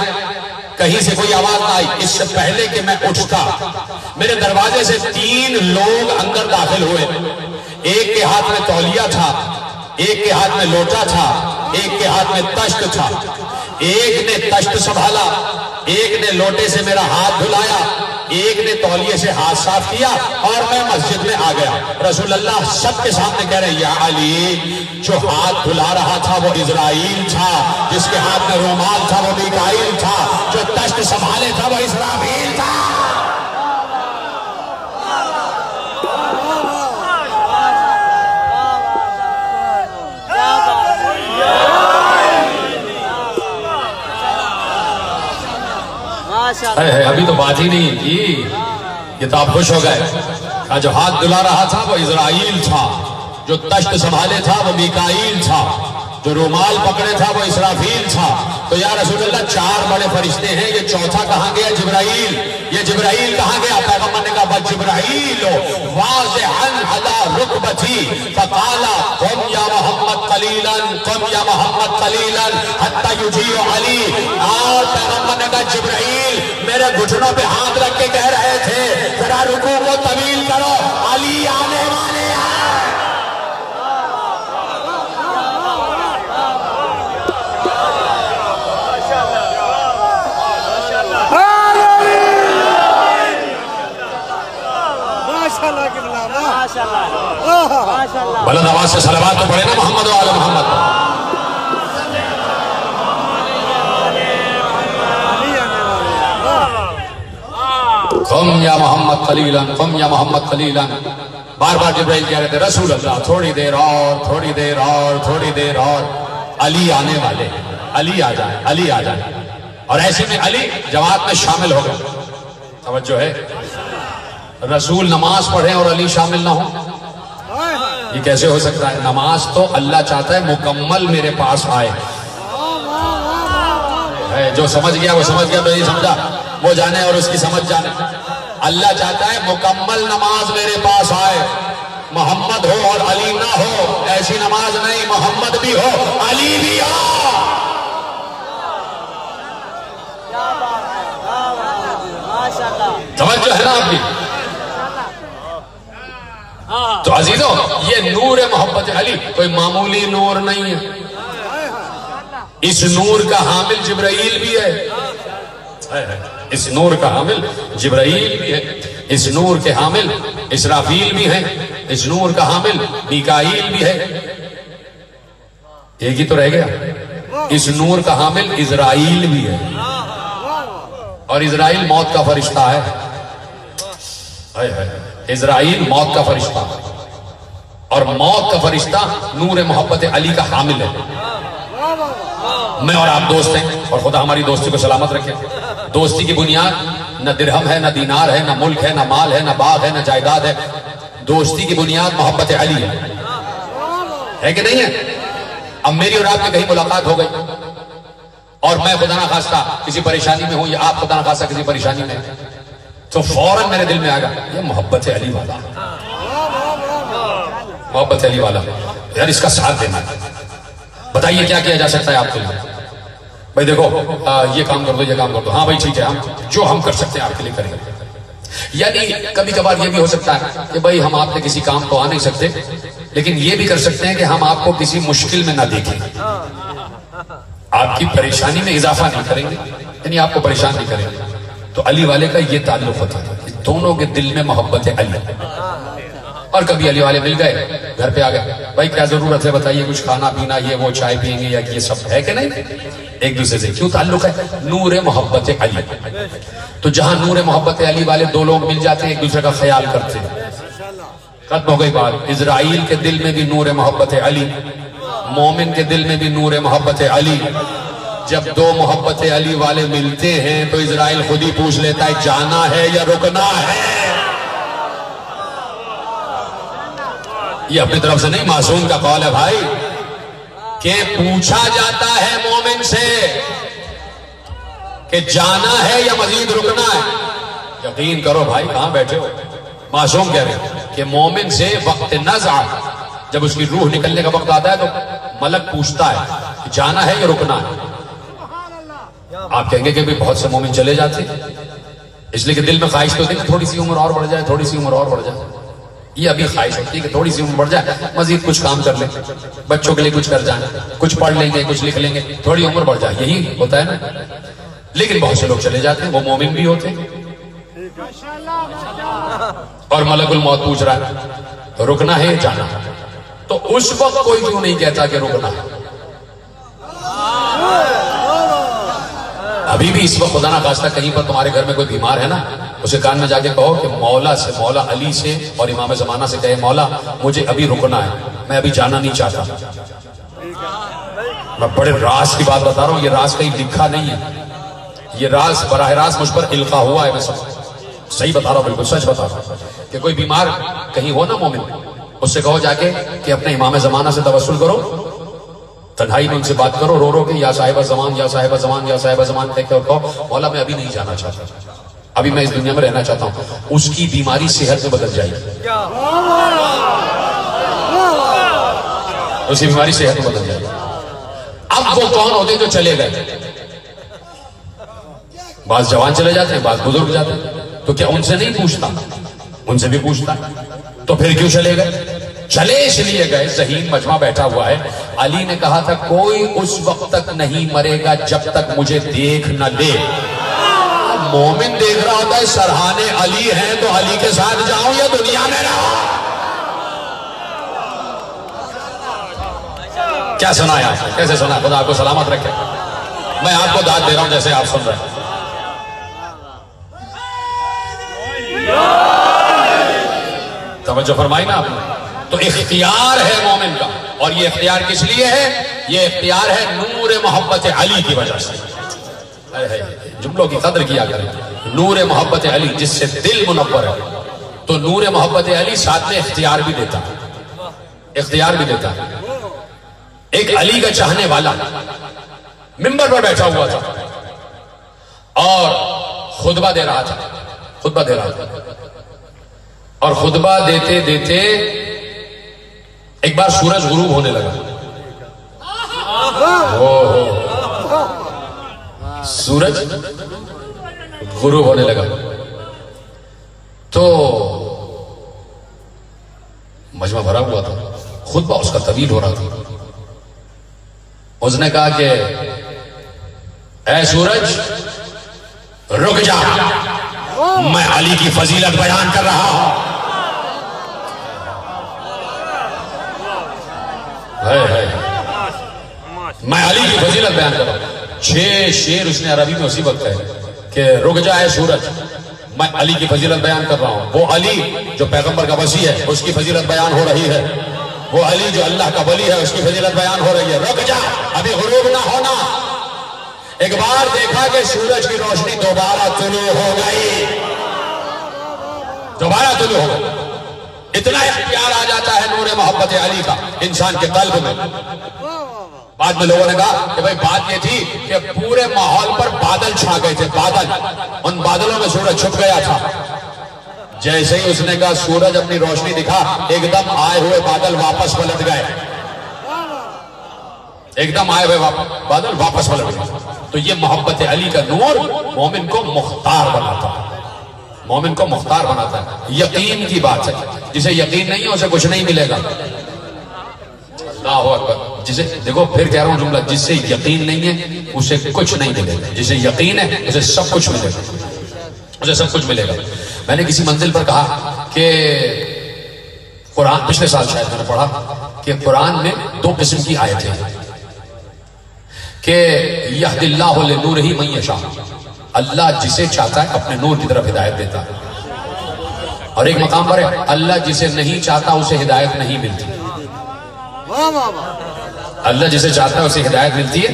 کہیں سے کوئی آواز نہ آئی. اس سے پہلے کہ میں اٹھتا، میرے دروازے سے 3 لوگ اندر داخل ہوئے. ایک کے ہاتھ میں تولیہ تھا، ایک کے ہاتھ میں لوٹا تھا، ایک کے ہاتھ میں تشت تھا. ایک نے تشت سنبھالا، ایک نے لوٹے سے میرا ہاتھ دھلایا، ایک نے تولیے سے ہاتھ صاف کیا اور میں مسجد میں آ گیا. رسول اللہ سب کے سامنے کہہ رہے یا علی، جو ہاتھ دھلا رہا تھا وہ اسرائیل تھا، جس کے ہاتھ میں رومال تھا وہ میکائیل تھا، جو تشت سنبھالے تھا وہ اسرافیل تھا. ابھی تو بات ہی نہیں کی، یہ تو آپ خوش ہو گئے. جو ہاتھ دھلا رہا تھا وہ اسرائیل تھا، جو تشت سنبھالے تھا وہ میکائیل تھا، جو رومال پکڑے تھا وہ اسرافیل تھا. تو یا رسول اللہ 4 بڑے فرشتے ہیں، یہ چوتھا کہاں گیا؟ جبرائیل. یہ جبرائیل کہاں گیا؟ پیغمبر نے کہا جبرائیل واضحا علی رکبتی فقال قم یا محمد قلیلا، قم یا محمد قلیلا حتی یجیع علی. اور پیغمبر نے کہا جبرائیل میرے گھٹنوں پہ ہاتھ رکھ کے کہہ رہے تھے ذرا رکوع کو طویل کرو، علی آنے والے ہیں. بلند آواز سے صلوات تو پڑھے نا محمد و آل محمد. قم یا محمد قلیلا، قم یا محمد قلیلا. بار بار جبرائیل کہہ رہے تھے رسول اللہ تھوڑی دیر اور، تھوڑی دیر اور، تھوڑی دیر اور، علی آنے والے، علی آ جائے، علی آ جائے. اور ایسے میں علی جماعت میں شامل ہو گئے. توجہ ہے، رسول نماز پڑھیں اور علی شامل نہ ہو، یہ کیسے ہو سکتا ہے؟ نماز تو اللہ چاہتا ہے مکمل میرے پاس آئے. جو سمجھ گیا وہ سمجھ گیا، تو نہیں سمجھا وہ جانے اور اس کی سمجھ جانے. اللہ چاہتا ہے مکمل نماز میرے پاس آئے، محمد ہو اور علی نہ ہو، ایسی نماز نہیں، محمد بھی ہو علی بھی ہو۔ توجہ ہے نا آپ کی؟ تو عزیزو یہ نور محبت علی کوئی معمولی نور نہیں ہے، اس نور کا حامل جبرائیل بھی ہے، اس نور کا حامل جبرائیل بھی ہے، اس نور کے حامل اسرافیل بھی ہیں، اس نور کا حامل میکائیل بھی ہے، ایک ہی تو رہ گیا، اس نور کا حامل اسرائیل بھی ہے، اور اسرائیل موت کا فرشتہ ہے، اسرائیل موت کا فرشتہ، اور موت کا فرشتہ نور محبت علی کا حامل ہے۔ میں اور آپ دوست ہیں، اور خدا ہماری دوستی کو سلامت رکھے۔ دوستی کی بنیاد نہ درہم ہے، نہ دینار ہے، نہ ملک ہے، نہ مال ہے، نہ باغ ہے، نہ جائیداد ہے، دوستی کی بنیاد محبت علی ہے کہ نہیں ہے؟ اب میری اور آپ کی کہیں ملاقات ہو گئی اور میں خدا نہ خواستہ کسی پریشانی میں ہوں، یا آپ خدا نہ خواستہ کسی پریشانی میں، تو فوراً میرے دل میں آ گا یہ محبت علی والا، محبت علی والا یار، اس کا ساتھ دینا ہے، بتائیے کیا کیا جا سکتا ہے آپ کے لیے؟ بھائی دیکھو یہ کام کر دو، یہ کام کر دو، ہاں بھائی ٹھیک ہے، ہم جو ہم کر سکتے ہیں آپ کے لیے کریں گے۔ یعنی کبھی کبھار یہ بھی ہو سکتا ہے کہ بھائی ہم آپ نے کسی کام کو آ نہیں سکتے، لیکن یہ بھی کر سکتے ہیں کہ ہم آپ کو کسی مشکل میں نہ دیکھیں، آپ کی پریشانی میں اضافہ نہیں کریں گے، یعنی آپ کو پریشان نہیں کریں گے۔ تو علی والے کا یہ تعلق ہوتا ہے، دونوں کے دل میں محبت علی، اور کبھی علی والے مل گئے، گھر پہ آ گئے، بھائی کیا ضرورت ہے بتائیے، کچھ کھانا پینا، یہ وہ چائے پئیں گے، یا یہ سب ہے کہ نہیں؟ ایک دوسرے سے کیوں تعلق ہے؟ نور محبت علی۔ تو جہاں نور محبت علی والے دو لوگ مل جاتے ہیں، ایک دوسرے کا خیال کرتے ہیں، ختم ہو گئی بات۔ اسرائیل کے دل میں بھی نور محبت علی، مومن کے دل میں بھی نور محبت علی۔ جب دو محبت علی والے ملتے ہیں تو اسرائیل خود ہی پوچھ لیتا ہے جانا ہے یا رکنا ہے۔ یہ اپنی طرف سے نہیں، معصوم کا قول ہے بھائی، کہ پوچھا جاتا ہے مومن سے کہ جانا ہے یا مزید رکنا ہے۔ یقین کرو بھائی، کہاں بیٹھے ہو؟ معصوم کہہ رہے ہیں کہ مومن سے وقت نزع، جب اس کی روح نکلنے کا وقت آتا ہے تو ملک پوچھتا ہے کہ جانا ہے یا رکنا ہے۔ آپ کہیں گے کہ بھی بہت سے مومن چلے جاتے ہیں، اس لیے کہ دل میں خواہش تو ہوتی ہے کہ تھوڑی سی عمر اور بڑھ جائے، تھوڑی سی عمر اور بڑھ جائے، یہ ابھی خواہش ہوتی ہے کہ تھوڑی سی عمر بڑھ جائے، مزید کچھ کام کر لیں، بچوں کے لیے کچھ کر جائیں، کچھ پڑھ لیں گے، کچھ لکھ لیں گے، تھوڑی عمر بڑھ جائے، یہی ہوتا ہے نا۔ لیکن بہت سے لوگ چلے جاتے ہیں، وہ مومن بھی ہوتے ہیں، اور ملک الموت پوچھ رہا ہے رکنا ہے جانا ہے، تو اس وقت کوئی کیوں نہیں کہتا کہ رکنا ہے؟ ابھی بھی اس وقت خدا نہ خواستہ کہیں پر تمہارے گھر میں کوئی بیمار ہے نا، اسے کان میں جا کے کہو کہ مولا سے، مولا علی سے اور امام زمانہ سے کہے مولا مجھے ابھی رکنا ہے، میں ابھی جانا نہیں چاہتا۔ میں بڑے راز کی بات بتا رہا ہوں، یہ راز کہیں لکھا نہیں ہے، یہ راز براہ راست مجھ پر القا ہوا ہے، میں صحیح بتا رہا ہوں، بالکل سچ بتا رہا ہوں کہ کوئی بیمار کہیں ہو نا مومن، اس سے کہو جا کے کہ اپنے امام زمانہ سے توسل کرو، تنہائی میں ان سے بات کرو، رو رو کے یا صاحب زمان یا صاحب زمان یا صاحب زمان کہہ کے کہو مولا میں ابھی نہیں جانا چاہتا، ابھی میں اس دنیا میں رہنا چاہتا ہوں، اس کی بیماری صحت میں بدل جائے گی، اس کی بیماری صحت میں بدل جائے گی۔ اب وہ کون ہوتے جو چلے گئے؟ بعض جوان چلے جاتے ہیں، بعض بزرگ جاتے ہیں، تو کیا ان سے نہیں پوچھتا؟ ان سے بھی پوچھتا، تو پھر کیوں چلے گئے؟ چلے اس لیے گئے، ذہین مجمع بیٹھا ہوا ہے، علی نے کہا تھا کوئی اس وقت تک نہیں مرے گا جب تک مجھے دیکھ نہ لے۔ مومن دیکھ رہا ہوتا ہے سرحانے علی ہیں تو علی کے ساتھ جاؤں یا دنیا میں رہوں؟ کیا سنا ہے آپ نے؟ کیسے سنا؟ خدا آپ کو سلامت رکھے۔ میں آپ کو داد دے رہا ہوں جیسے آپ سن رہے ہیں۔ توجہ فرمائی نا آپ نے؟ تو اختیار ہے مومن کا، اور یہ اختیار کس لیے ہے؟ یہ اختیار ہے نور محبت علی کی وجہ سے۔ جملوں کی قدر کیا کریں، نور محبت علی جس سے دل منور ہے، تو نور محبت علی ساتھ میں اختیار بھی دیتا ہے، اختیار بھی دیتا ہے۔ ایک علی کا چاہنے والا منبر پر بیٹھا ہوا تھا اور خطبہ دے رہا تھا، اور خطبہ دیتے دیتے ایک بار سورج غروب ہونے لگا، سورج غروب ہونے لگا تو مجمع بھرا ہوا تھا، خطبہ اس کا طویل ہو رہا تھا. اس نے کہا کہ اے سورج رک جا، میں علی کی فضیلت بیان کر رہا ہوں. میں علی کی فضیلت بیان کر رہا ہوں. 6 شعر اس نے عربی میں اسی وقت کہے کہ رک جا اے سورج، میں علی کی فضیلت بیان کر رہا ہوں. وہ علی جو پیغمبر کا وصی ہے اس کی فضیلت بیان ہو رہی ہے، وہ علی جو اللہ کا ولی ہے اس کی فضیلت بیان ہو رہی ہے. رک جا، ابھی غروب نہ ہونا. ایک بار دیکھا کہ سورج کی روشنی دوبارہ طلوع ہو گئی، دوبارہ طلوع ہو گئی. اتنا اختیار آ جاتا ہے نور محبت علی کا انسان کے قلب میں. بعد میں لوگوں نے کہا کہ بھائی بات یہ تھی کہ پورے ماحول پر بادل چھا گئے تھے، بادل، ان بادلوں میں سورج چھپ گیا تھا. جیسے ہی اس نے کہا سورج اپنی روشنی دکھا، ایک دم آئے ہوئے بادل واپس پلٹ گئے، ایک دم آئے ہوئے بادل واپس پلٹ گئے. تو یہ محبت علی کا نور مومن کو مختار بناتا ہے، مومن کو مختار بناتا ہے. یقین کی بات ہے، جسے یقین نہیں ہے اسے کچھ نہیں ملے گا. اللہ اکبر. جسے دیکھو پھر کہہ رہا ہوں جملہ، جسے یقین نہیں ہے اسے کچھ نہیں ملے گا، جسے یقین ہے اسے سب کچھ ملے گا، اسے سب کچھ ملے گا. میں نے کسی منزل پر کہا کہ قرآن، پچھلے سال شاید میں نے پڑھا کہ قرآن میں 2 قسم کی آیتیں ہیں کہ یہد اللہ لنورہ من یشاء، اللہ جسے چاہتا ہے اپنے نور کی طرف ہدایت دیتا ہے. اور ایک مقام پر ہے اللہ جسے نہیں چاہتا اسے ہدایت نہیں ملتی. اللہ جسے چاہتا ہے اسے ہدایت ملتی ہے،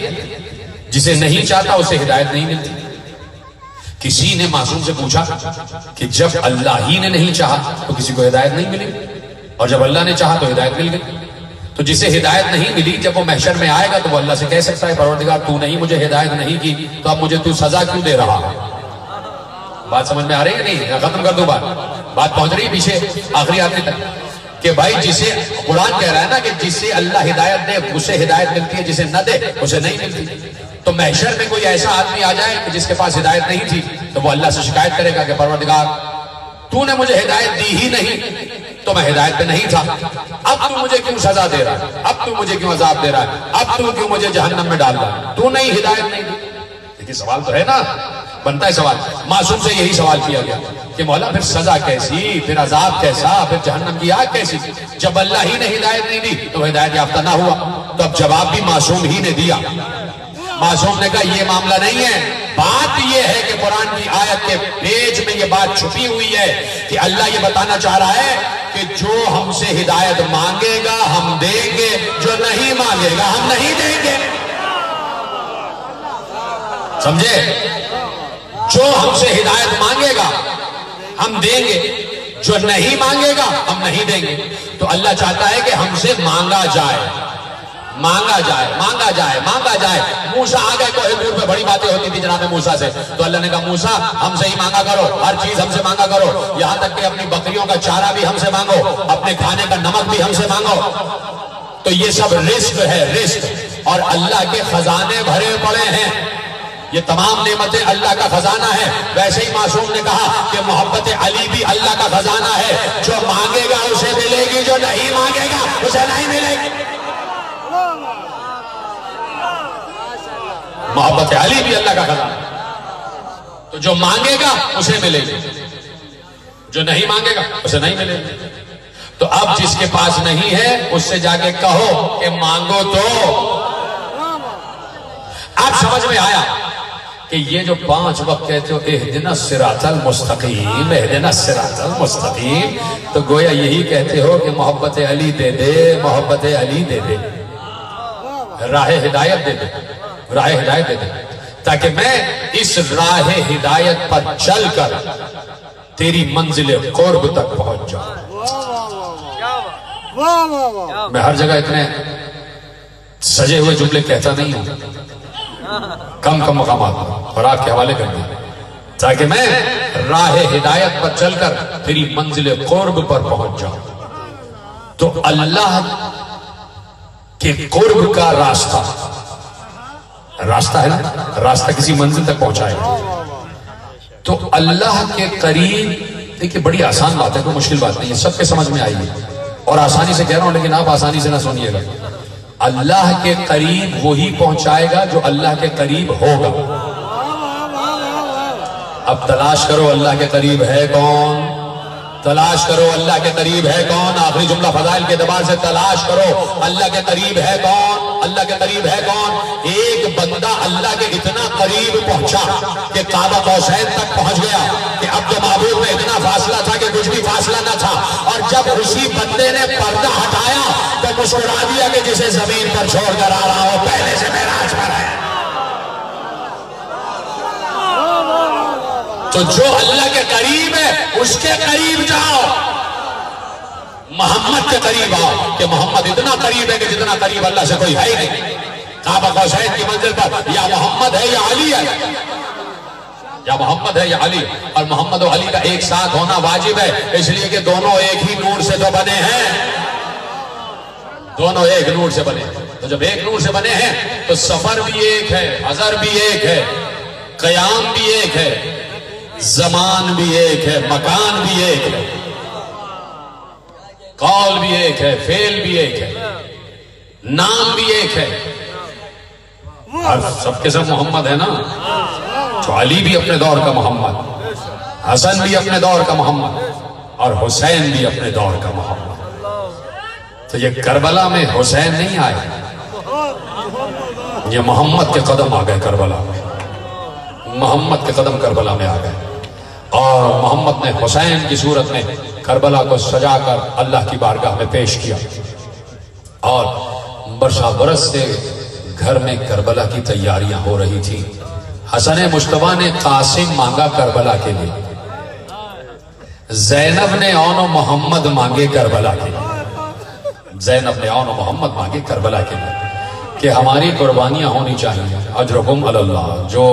جسے نہیں چاہتا اسے ہدایت نہیں ملتی. کسی نے معصوم سے پوچھا کہ جب اللہ ہی نے نہیں چاہا تو کسی کو ہدایت نہیں ملی، اور جب اللہ نے چاہا تو ہدایت مل گئی. تو جسے ہدایت نہیں ملی جب وہ محشر میں آئے گا تو وہ اللہ سے کہہ سکتا ہے پروردگار تو نہیں مجھے ہدایت نہیں کی تو اب مجھے تو سزا کیوں دے رہا ہے. بات سمجھ میں آ رہی ہے نہیں؟ ختم کر دوں بات پہنچ رہی ہے پیچھے آخری آدمی تک کہ بھائی جسے قرآن کہہ رہا ہے نا کہ جسے اللہ ہدایت دے اسے ہدایت ملتی ہے، جسے نہ دے اسے نہیں ملتی. تو محشر میں کوئی ایسا آدمی آ جائے کہ جس کے پاس ہدایت نہیں تھی تو وہ اللہ سے شکایت کرے گا کہ پروردگار تو نے مجھے ہدایت دی ہی نہیں، تو میں ہدایت پہ نہیں تھا، اب تو مجھے کیوں سزا دے رہا ہے، اب تو مجھے کیوں عذاب دے رہا ہے، اب تو کیوں مجھے جہنم میں ڈال رہا ہے، تو نہیں ہدایت نہیں دی. لیکن سوال تو ہے نا، بنتا ہے سوال. معصوم سے یہی سوال کیا گیا کہ مولا پھر سزا کیسی، پھر عذاب کیسا، پھر جہنم کی آگ کیسی؟ جب اللہ ہی نے ہدایت نہیں دی تو ہدایت یافتہ نہ ہوا. تو اب جواب بھی معصوم ہی نے دیا. معصوم نے کہا یہ معاملہ نہیں ہے، بات یہ ہے کہ قرآن کی آیت کے پیج میں یہ بات چھپی ہوئی ہے کہ اللہ یہ بتانا چاہ رہا ہے کہ جو ہم سے ہدایت مانگے گا ہم دیں گے، جو نہیں مانگے گا ہم نہیں دیں گے. سمجھے؟ جو ہم سے ہدایت مانگے گا ہم دیں گے، جو نہیں مانگے گا ہم نہیں دیں گے. تو اللہ چاہتا ہے کہ ہم سے مانگا جائے، مانگا جائے، مانگا جائے، مانگا جائے. موسیٰ آ گئے کوہ طور پہ، بڑی باتیں ہوتی تھی جناب موسیٰ سے، تو اللہ نے کہا موسیٰ ہم سے ہی مانگا کرو، ہر چیز ہم سے مانگا کرو، یہاں تک کہ اپنی بکریوں کا چارہ بھی ہم سے مانگو، اپنے کھانے کا نمک بھی ہم سے مانگو. تو یہ سب رزق ہے، رزق. اور اللہ کے خزانے بھرے پڑے ہیں، یہ تمام نعمتیں اللہ کا خزانہ ہے. ویسے ہی معصوم نے کہا کہ محبت علی بھی اللہ کا خزانہ ہے، جو مانگے گا اسے ملے گی، جو نہیں مانگے گا اسے نہیں ملے گی. محبت علی بھی اللہ کا خزانہ ہے، تو جو مانگے گا اسے ملے گی، جو نہیں مانگے گا اسے نہیں ملے گی. تو اب جس کے پاس نہیں ہے اس سے جا کے کہو کہ مانگو تو. اب سمجھ میں آیا کہ یہ جو 5 وقت کہتے ہو اہدنا الصراط المستقیم، اہدنا الصراط المستقیم، تو گویا یہی کہتے ہو کہ محبت علی دے دے، محبت علی دے دے، راہ ہدایت دے دے، راہ ہدایت دے دے، تاکہ میں اس راہ ہدایت پر چل کر تیری منزل قرب تک پہنچ جاؤں. میں ہر جگہ اتنے سجے ہوئے جملے کہتا نہیں ہوں، کم کم مقامات اور آپ کے حوالے کر دیں تاکہ میں راہ ہدایت پر چل کر تیری منزل قرب پر پہنچ جاؤں. تو اللہ کہ قرب کا راستہ ہے نا، راستہ کسی منزل تک پہنچائے گا. تو اللہ کے قریب، دیکھیں بڑی آسان بات ہے، کوئی مشکل بات نہیں ہے، سب کے سمجھ میں آئی ہے اور آسانی سے کہہ رہا ہوں، لیکن آپ آسانی سے نہ سنیے گا. اللہ کے قریب وہی پہنچائے گا جو اللہ کے قریب ہوگا. اب تلاش کرو اللہ کے قریب ہے کون، تلاش کرو اللہ کے قریب ہے کون. آخری جملہ فضائل کے اعتبار سے تلاش کرو اللہ کے قریب ہے کون، اللہ کے قریب ہے کون. ایک بندہ اللہ کے اتنا قریب پہنچا کہ کعبہ قوسین تک پہنچ گیا کہ اب تو معبود میں اتنا فاصلہ تھا کہ کچھ بھی فاصلہ نہ تھا. اور جب اسی بندے نے پردہ ہٹایا تو مسکرا دیا کہ جسے زمین پر چھوڑ کر آ رہا ہو پہلے سے معراج پر ہے. تو جو اللہ کے قریب ہے اس کے قریب جاؤ، محمد کے قریب آؤ کہ محمد اتنا قریب ہے کہ جتنا قریب اللہ سے کوئی ہے ہی نہیں. کعبہ قوسین کی منزل پر یا محمد ہے یا علی ہے، یا محمد ہے یا علی. اور محمد و علی کا ایک ساتھ ہونا واجب ہے، اس لیے کہ دونوں ایک ہی نور سے تو بنے ہیں، دونوں ایک نور سے بنے. تو جب ایک نور سے بنے ہیں تو سفر بھی ایک ہے، حضر بھی ایک ہے، قیام بھی ایک ہے، زمان بھی ایک ہے، مکان بھی ایک ہے، قول بھی ایک ہے، فعل بھی ایک ہے، نام بھی ایک ہے. اور سب کے سب محمد ہے نا. تو علی بھی اپنے دور کا محمد، حسن بھی اپنے دور کا محمد، اور حسین بھی اپنے دور کا محمد. تو یہ کربلا میں حسین نہیں آئے، یہ محمد کے قدم آ گئے کربلا میں، محمد کے قدم کربلا میں آ گئے. اور محمد نے حسین کی صورت میں کربلا کو سجا کر اللہ کی بارگاہ میں پیش کیا. اور برسا برس سے گھر میں کربلا کی تیاریاں ہو رہی تھی. حسن مجتبیٰ نے قاسم مانگا کربلا کے لیے، زینب نے اون و محمد مانگے کربلا کے لیے، زینب نے اون و محمد مانگے کربلا کے لیے کہ ہماری قربانیاں ہونی چاہیے. اجرکم علی اللہ. جو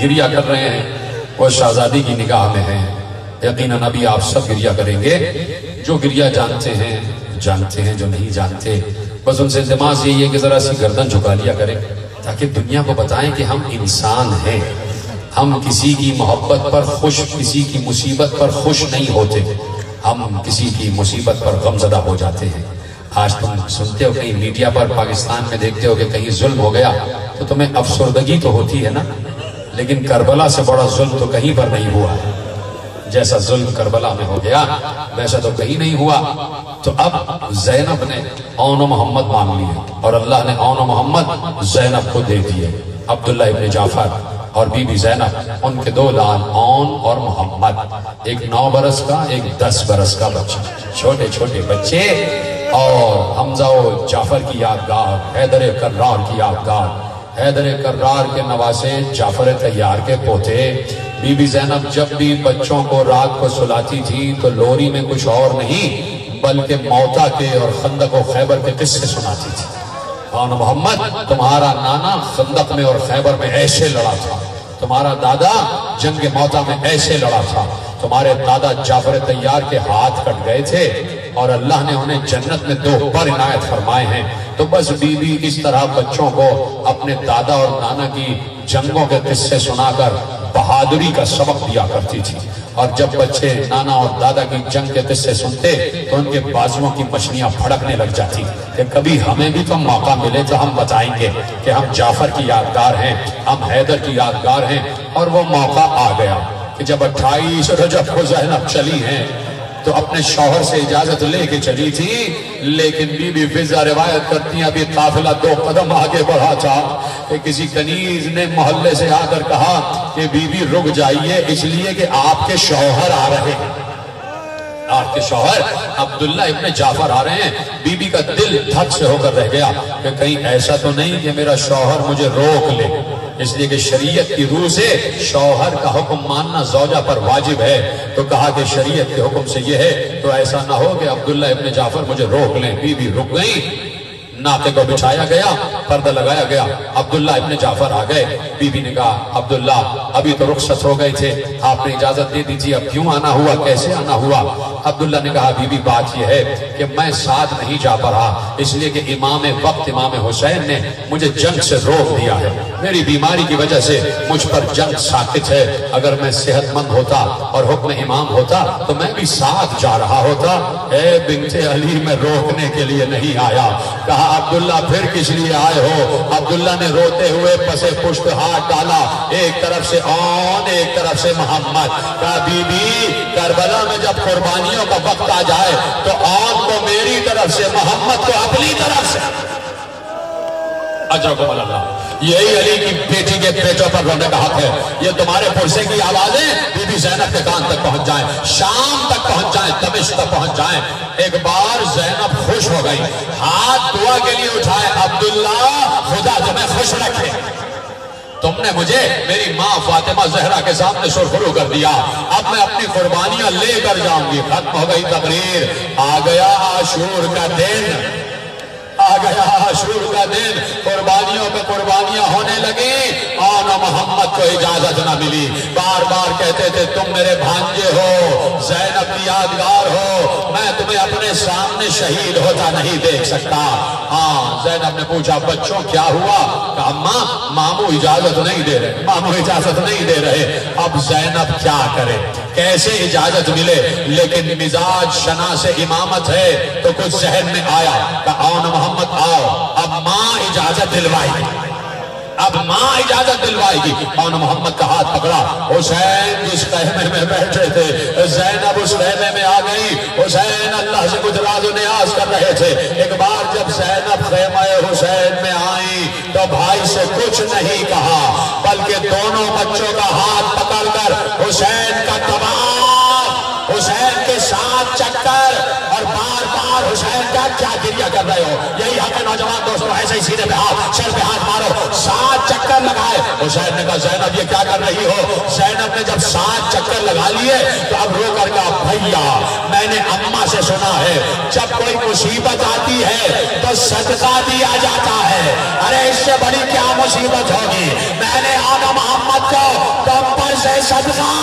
گریہ کر رہے ہیں وہ شہزادی کی نگاہ میں ہیں، یقیناً ابھی آپ سب گریہ کریں گے. جو گریہ جانتے ہیں جانتے ہیں، جو نہیں جانتے بس ان سے التماس یہی ہے کہ ذرا سی گردن جھکا لیا کریں تاکہ دنیا کو بتائیں کہ ہم انسان ہیں. ہم کسی کی محبت پر خوش، کسی کی مصیبت پر خوش نہیں ہوتے، ہم کسی کی مصیبت پر غمزدہ ہو جاتے ہیں. آج تم سنتے ہو کہیں میڈیا پر پاکستان میں دیکھتے ہو کہ کہیں ظلم ہو گیا تو تمہیں افسردگی تو ہوتی ہے نا، لیکن کربلا سے بڑا ظلم تو کہیں پر نہیں ہوا. جیسا ظلم کربلا میں ہو گیا ویسا تو کہیں نہیں ہوا. تو اب زینب نے اون و محمد مانگ لیے اور اللہ نے اون و محمد زینب کو دے دیے. عبداللہ ابن جعفر اور بی بی زینب، ان کے دو لال اون اور محمد، ایک 9 برس کا ایک 10 برس کا بچہ، چھوٹے چھوٹے بچے. اور حمزہ و جعفر کی یادگار، حیدر کرار کی یادگار، حیدر کرار کے نواسے، جعفر طیار کے پوتے. بی بی زینب جب بھی بچوں کو رات کو سلاتی تھی تو لوری میں کچھ اور نہیں بلکہ موتا کے اور خندق و خیبر کے قصے سناتی تھی. اور محمد، تمہارا نانا خندق میں اور خیبر میں ایسے لڑا تھا، تمہارا دادا جنگ موتا میں ایسے لڑا تھا، تمہارے دادا جعفر طیار کے ہاتھ کٹ گئے تھے اور اللہ نے انہیں جنت میں 2 پر عنایت فرمائے ہیں. تو بس بی بی اس طرح بچوں کو اپنے دادا اور نانا کی جنگوں کے قصے سنا کر بہادری کا سبق دیا کرتی تھی. اور جب بچے نانا اور دادا کی جنگ کے قصے سنتے تو ان کے بازوؤں کی مچھلیاں پھڑکنے لگ جاتی کہ کبھی ہمیں بھی تو موقع ملے تو ہم بتائیں گے کہ ہم جعفر کی یادگار ہیں، ہم حیدر کی یادگار ہیں. اور وہ موقع آ گیا کہ جب 28 رجب کو زینب چلی ہیں تو اپنے شوہر سے اجازت لے کے چلی تھی، لیکن بی بی فضہ روایت کرتی ہیں ابھی قافلہ 2 قدم آگے بڑھا تھا کہ کسی کنیز نے محلے سے آ کر کہا کہ بی بی رک جائیے، اس لیے کہ آپ کے شوہر آ رہے ہیں، آپ کے شوہر عبداللہ ابن جعفر آ رہے ہیں. بی بی کا دل دھک سے ہو کر رہ گیا کہ کہیں ایسا تو نہیں کہ میرا شوہر مجھے روک لے، اس لیے کہ شریعت کی روح سے شوہر کا حکم ماننا زوجہ پر واجب ہے. تو کہا کہ شریعت کے حکم سے یہ ہے تو ایسا نہ ہو کہ عبداللہ ابن جعفر مجھے روک لیں. بی بی رک گئی، ناطے کو بچھایا گیا، پردہ لگایا گیا، عبداللہ ابن جعفر آ گئے. بی بی نے کہا عبداللہ ابھی تو رخصت ہو گئے تھے، آپ نے اجازت دے دی تھی، اب کیوں آنا ہوا، کیسے آنا ہوا؟ عبداللہ نے کہا بی بی بات یہ ہے کہ میں ساتھ نہیں جا پا رہا اس لیے کہ امام وقت امام حسین نے مجھے جنگ سے روک دیا ہے، میری بیماری کی وجہ سے مجھ پر جنگ ساقط ہے، اگر میں صحت مند ہوتا اور حکم امام ہوتا تو میں بھی ساتھ جا رہا ہوتا۔ اے بنت علی میں روکنے کے لیے نہیں آیا۔ کہا عبداللہ پھر کس لیے آئے ہو؟ عبداللہ نے روتے ہوئے پسے پشت ہاتھ ڈالا، ایک طرف سے آن ایک طرف سے محمد۔ کہا بی بی کربلا میں جب قربانیوں کا وقت آ جائے تو آن کو میری طرف سے، محمد کو اپنی طرف سے۔ اجرکم اللہ، یہی علی کی بیٹی کے پیٹوں پر رونے کا حق ہے۔ یہ تمہارے پرسے کی آوازیں بی بی زینب کے کان تک پہنچ جائیں، شام تک پہنچ جائیں، دمشق تک پہنچ جائیں۔ ایک بار زینب خوش ہو گئی، ہاتھ دعا کے لیے اٹھائے، عبداللہ خدا تمہیں خوش رکھے، تم نے مجھے میری ماں فاطمہ زہرا کے سامنے سرخرو کر دیا، اب میں اپنی قربانیاں لے کر جاؤں گی۔ ختم ہو گئی تقریر، آ گیا عاشور کا دن، آ گیا عاشور کا دن، قربانیوں پہ قربانیاں ہونے لگی، آن محمد کو اجازت نہ ملی۔ بار بار کہتے تھے تم میرے بھانجے ہو، زینب کی یادگار ہو، میں تمہیں اپنے سامنے شہید ہوتا نہیں دیکھ سکتا۔ ہاں زینب نے پوچھا بچوں کیا ہوا؟ کہا اماں ماموں اجازت نہیں دے رہے، ماموں اجازت نہیں دے رہے۔ اب زینب کیا کرے، کیسے اجازت ملے؟ لیکن مزاج شناس امامت ہے تو کچھ ذہن میں آیا کہ آن محمد آؤ، اب ماں اجازت دلوائی گی، اب ماں اجازت دلوائے گی۔ آن محمد کا ہاتھ پکڑا، حسین جس خیمے میں بیٹھے تھے، زینب اس خیمے میں آ گئی، حسین اللہ سے کچھ راز و نیاز کر رہے تھے۔ ایک بار جب زینب خیمہ حسین میں آئی تو بھائی سے کچھ نہیں کہا، بلکہ دونوں بچوں کا ہاتھ پکڑ کر حسین کا طواف، حسین کے ساتھ چکر، اور بار بار حسین کا کیا گریہ کر رہے ہو؟ یہی حق ہے نوجوان دوستوں، ایسے ہی سینے پہ ہاتھ، سر پہ ہاتھ مارو، 7 چکر لگائے۔ حسین نے کہا زینب یہ کیا کر رہی ہو؟ زینب نے جب 7 چکر لگا لیے تو اب رو کر کہا بھیا میں نے اماں سے سنا ہے جب کوئی مصیبت آتی ہے تو صدقہ دیا جاتا ہے، ارے اس سے بڑی کیا مصیبت ہوگی، میں نے آن محمد کو تم پر سے صدقہ۔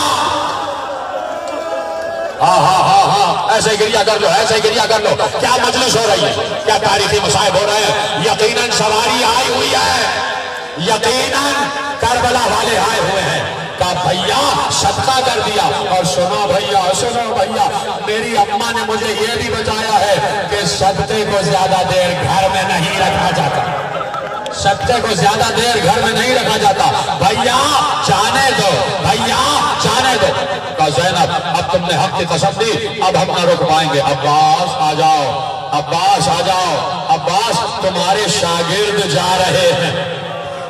ہاں ہاں ہاں ہاں ایسے گریہ کر لو، ایسے گریہ کر لو۔ کیا مجلس ہو رہی ہے، کیا تاریخی مصائب ہو رہے ہیں؟ یقیناً سواری آئی ہوئی ہے، یقیناً کربلا والے آئے ہوئے ہیں۔ کہا بھیا صدقہ کر دیا، اور سنو بھیا سنو بھیا، میری اماں نے مجھے یہ بھی بتایا ہے کہ صدقے کو زیادہ دیر گھر میں نہیں رکھا جاتا، صدقے کو زیادہ دیر گھر میں نہیں رکھا جاتا، بھیا جانے دو، بھیا جانے دو۔ کہا زینب اب تم نے حق کی قسم دی، اب ہم نہ رک پائیں گے، عباس آ جاؤ، عباس آ جاؤ، عباس تمہارے شاگرد جا رہے ہیں،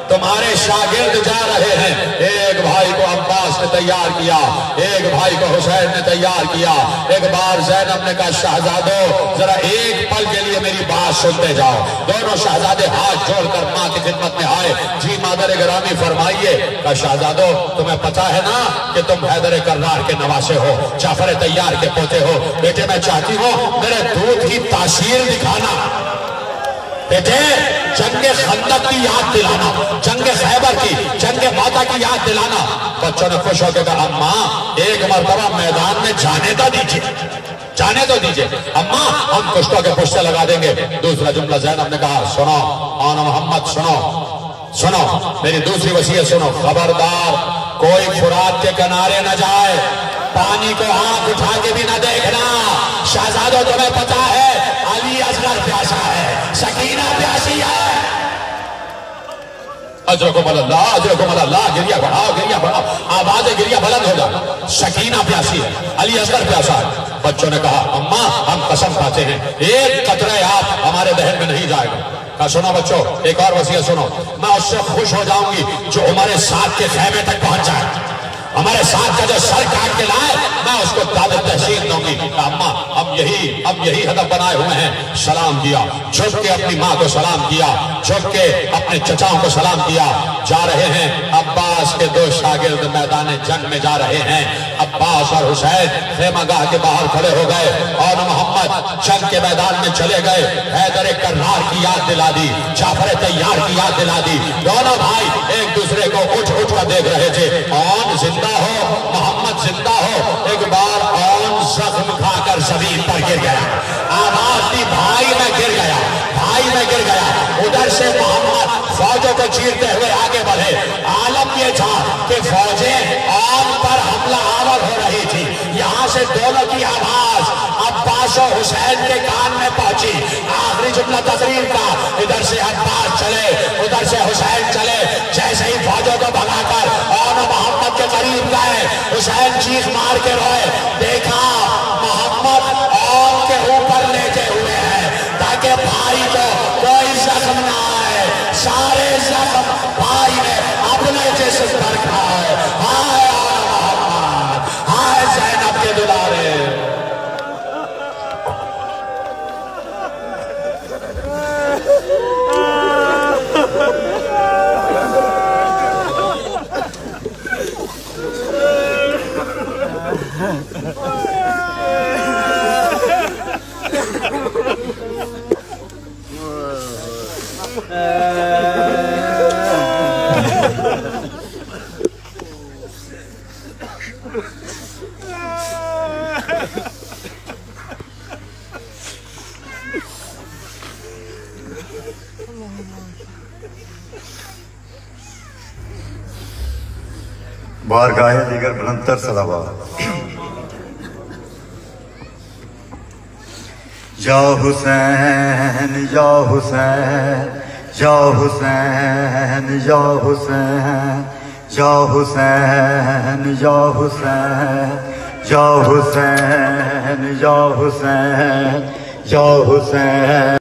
تمہارے شاگرد جا رہے ہیں۔ ایک بھائی کو عباس نے تیار کیا، ایک بھائی کو حسین نے تیار کیا۔ ایک بار زینب نے کہا شہزادو ذرا ایک پل کے لیے میری بات سنتے جاؤ۔ دونوں شہزادے ہاتھ جوڑ کر ماں کی خدمت میں آئے، جی مادر گرامی فرمائیے۔ کہا شہزادو تمہیں پتا ہے نا کہ تم حیدر کرار کے نواسے ہو، جعفر طیار کے پوتے ہو، بیٹے میں چاہتی ہوں میرے دودھ کی تاثیر دکھانا، بیٹے جنگ خندق کی یاد دلانا، جنگ خیبر کی، جنگ موتا کی یاد دلانا۔ بچوں نے خوش ہو کے کہا اماں ایک مرتبہ میدان میں جانے تو دیجئے، جانے تو دیجئے، اماں ہم کشتوں کے پشتے لگا دیں گے۔ دوسرا جملہ زینب نے کہا سنو آن محمد سنو، سنو میری دوسری وصیت سنو، خبردار کوئی فرات کے کنارے نہ جائے، پانی کو آنکھ اٹھا کے بھی نہ دیکھنا۔ شہزادو تمہیں پتا ہے علی اصغر پیاسا ہے، سکینہ پیاسی ہے۔ اجرکم اللہ، اجرکم اللہ، گریہ بڑھاؤ، گریہ بڑھاؤ، آواز گریہ بلند ہو جائے۔ سکینہ پیاسی ہے، علی اصغر پیاسا ہے۔ بچوں نے کہا اماں ہم قسم کھاتے ہیں ایک قطرہ آپ ہمارے دہن میں نہیں جائے گا۔ کہا سنو بچوں ایک اور وصیت سنو، میں اس سے خوش ہو جاؤں گی جو ہمارے ساتھ کے خیمے تک پہنچ جائے، ہمارے ساتھ کا جو سر کاٹ کے لائے میں اس کو دعوت تحسین دوں گی۔ کہا اماں اب یہی ہدف بنائے ہوئے ہیں۔ سلام کیا، جھک کے اپنی ماں کو سلام کیا، جھک کے اپنے چچاؤں کو سلام کیا۔ جا رہے ہیں عباس کے 2 شاگرد میدان جنگ میں جا رہے ہیں۔ عباس اور حسین خیمہ گاہ کے باہر کھڑے ہو گئے اور محمد جنگ کے میدان میں چلے گئے۔ حیدر کرار کی یاد دلا دی، جعفر طیار کی یاد دلا دی۔ دونوں بھائی ایک دوسرے کو اٹھ اٹھ کر دیکھ رہے تھے، آن زندہ ہو، محمد زندہ ہو۔ ایک بار آن زخم کھا کر زمین پر گر گیا. آواز دی بھائی میں گر گیا, بھائی میں گر گیا. ادھر سے محمد فوجوں کو چیرتے ہوئے آگے بڑھے. عالم یہ تھا کہ فوجیں آن پر حملہ آور ہو رہی تھی. یہاں سے دونوں کی آواز عباس و حسین کے کان میں پہنچی. آخری جملہ تقریر کا, ادھر سے عباس چلے ادھر سے حسین چلے. جیسے ہی فوجوں کو بھگا کر اور محمد کے قریب گئے, حسین چیخ مار کے روئے. دیکھا محمد اور کے اوپر لیٹے ہوئے ہیں تاکہ بھائی کو کوئی زخم نہ آئے. سارے زخم بھائی نے اپنے جسم پر کھائے. ہائے محمد, ہائے زینب کے دلارے. بارگاہ دیگر بلندتر صلوات. یا حسین یا حسین یا حسین یا حسین یا حسین یا حسین یا حسین یا حسین یا حسین.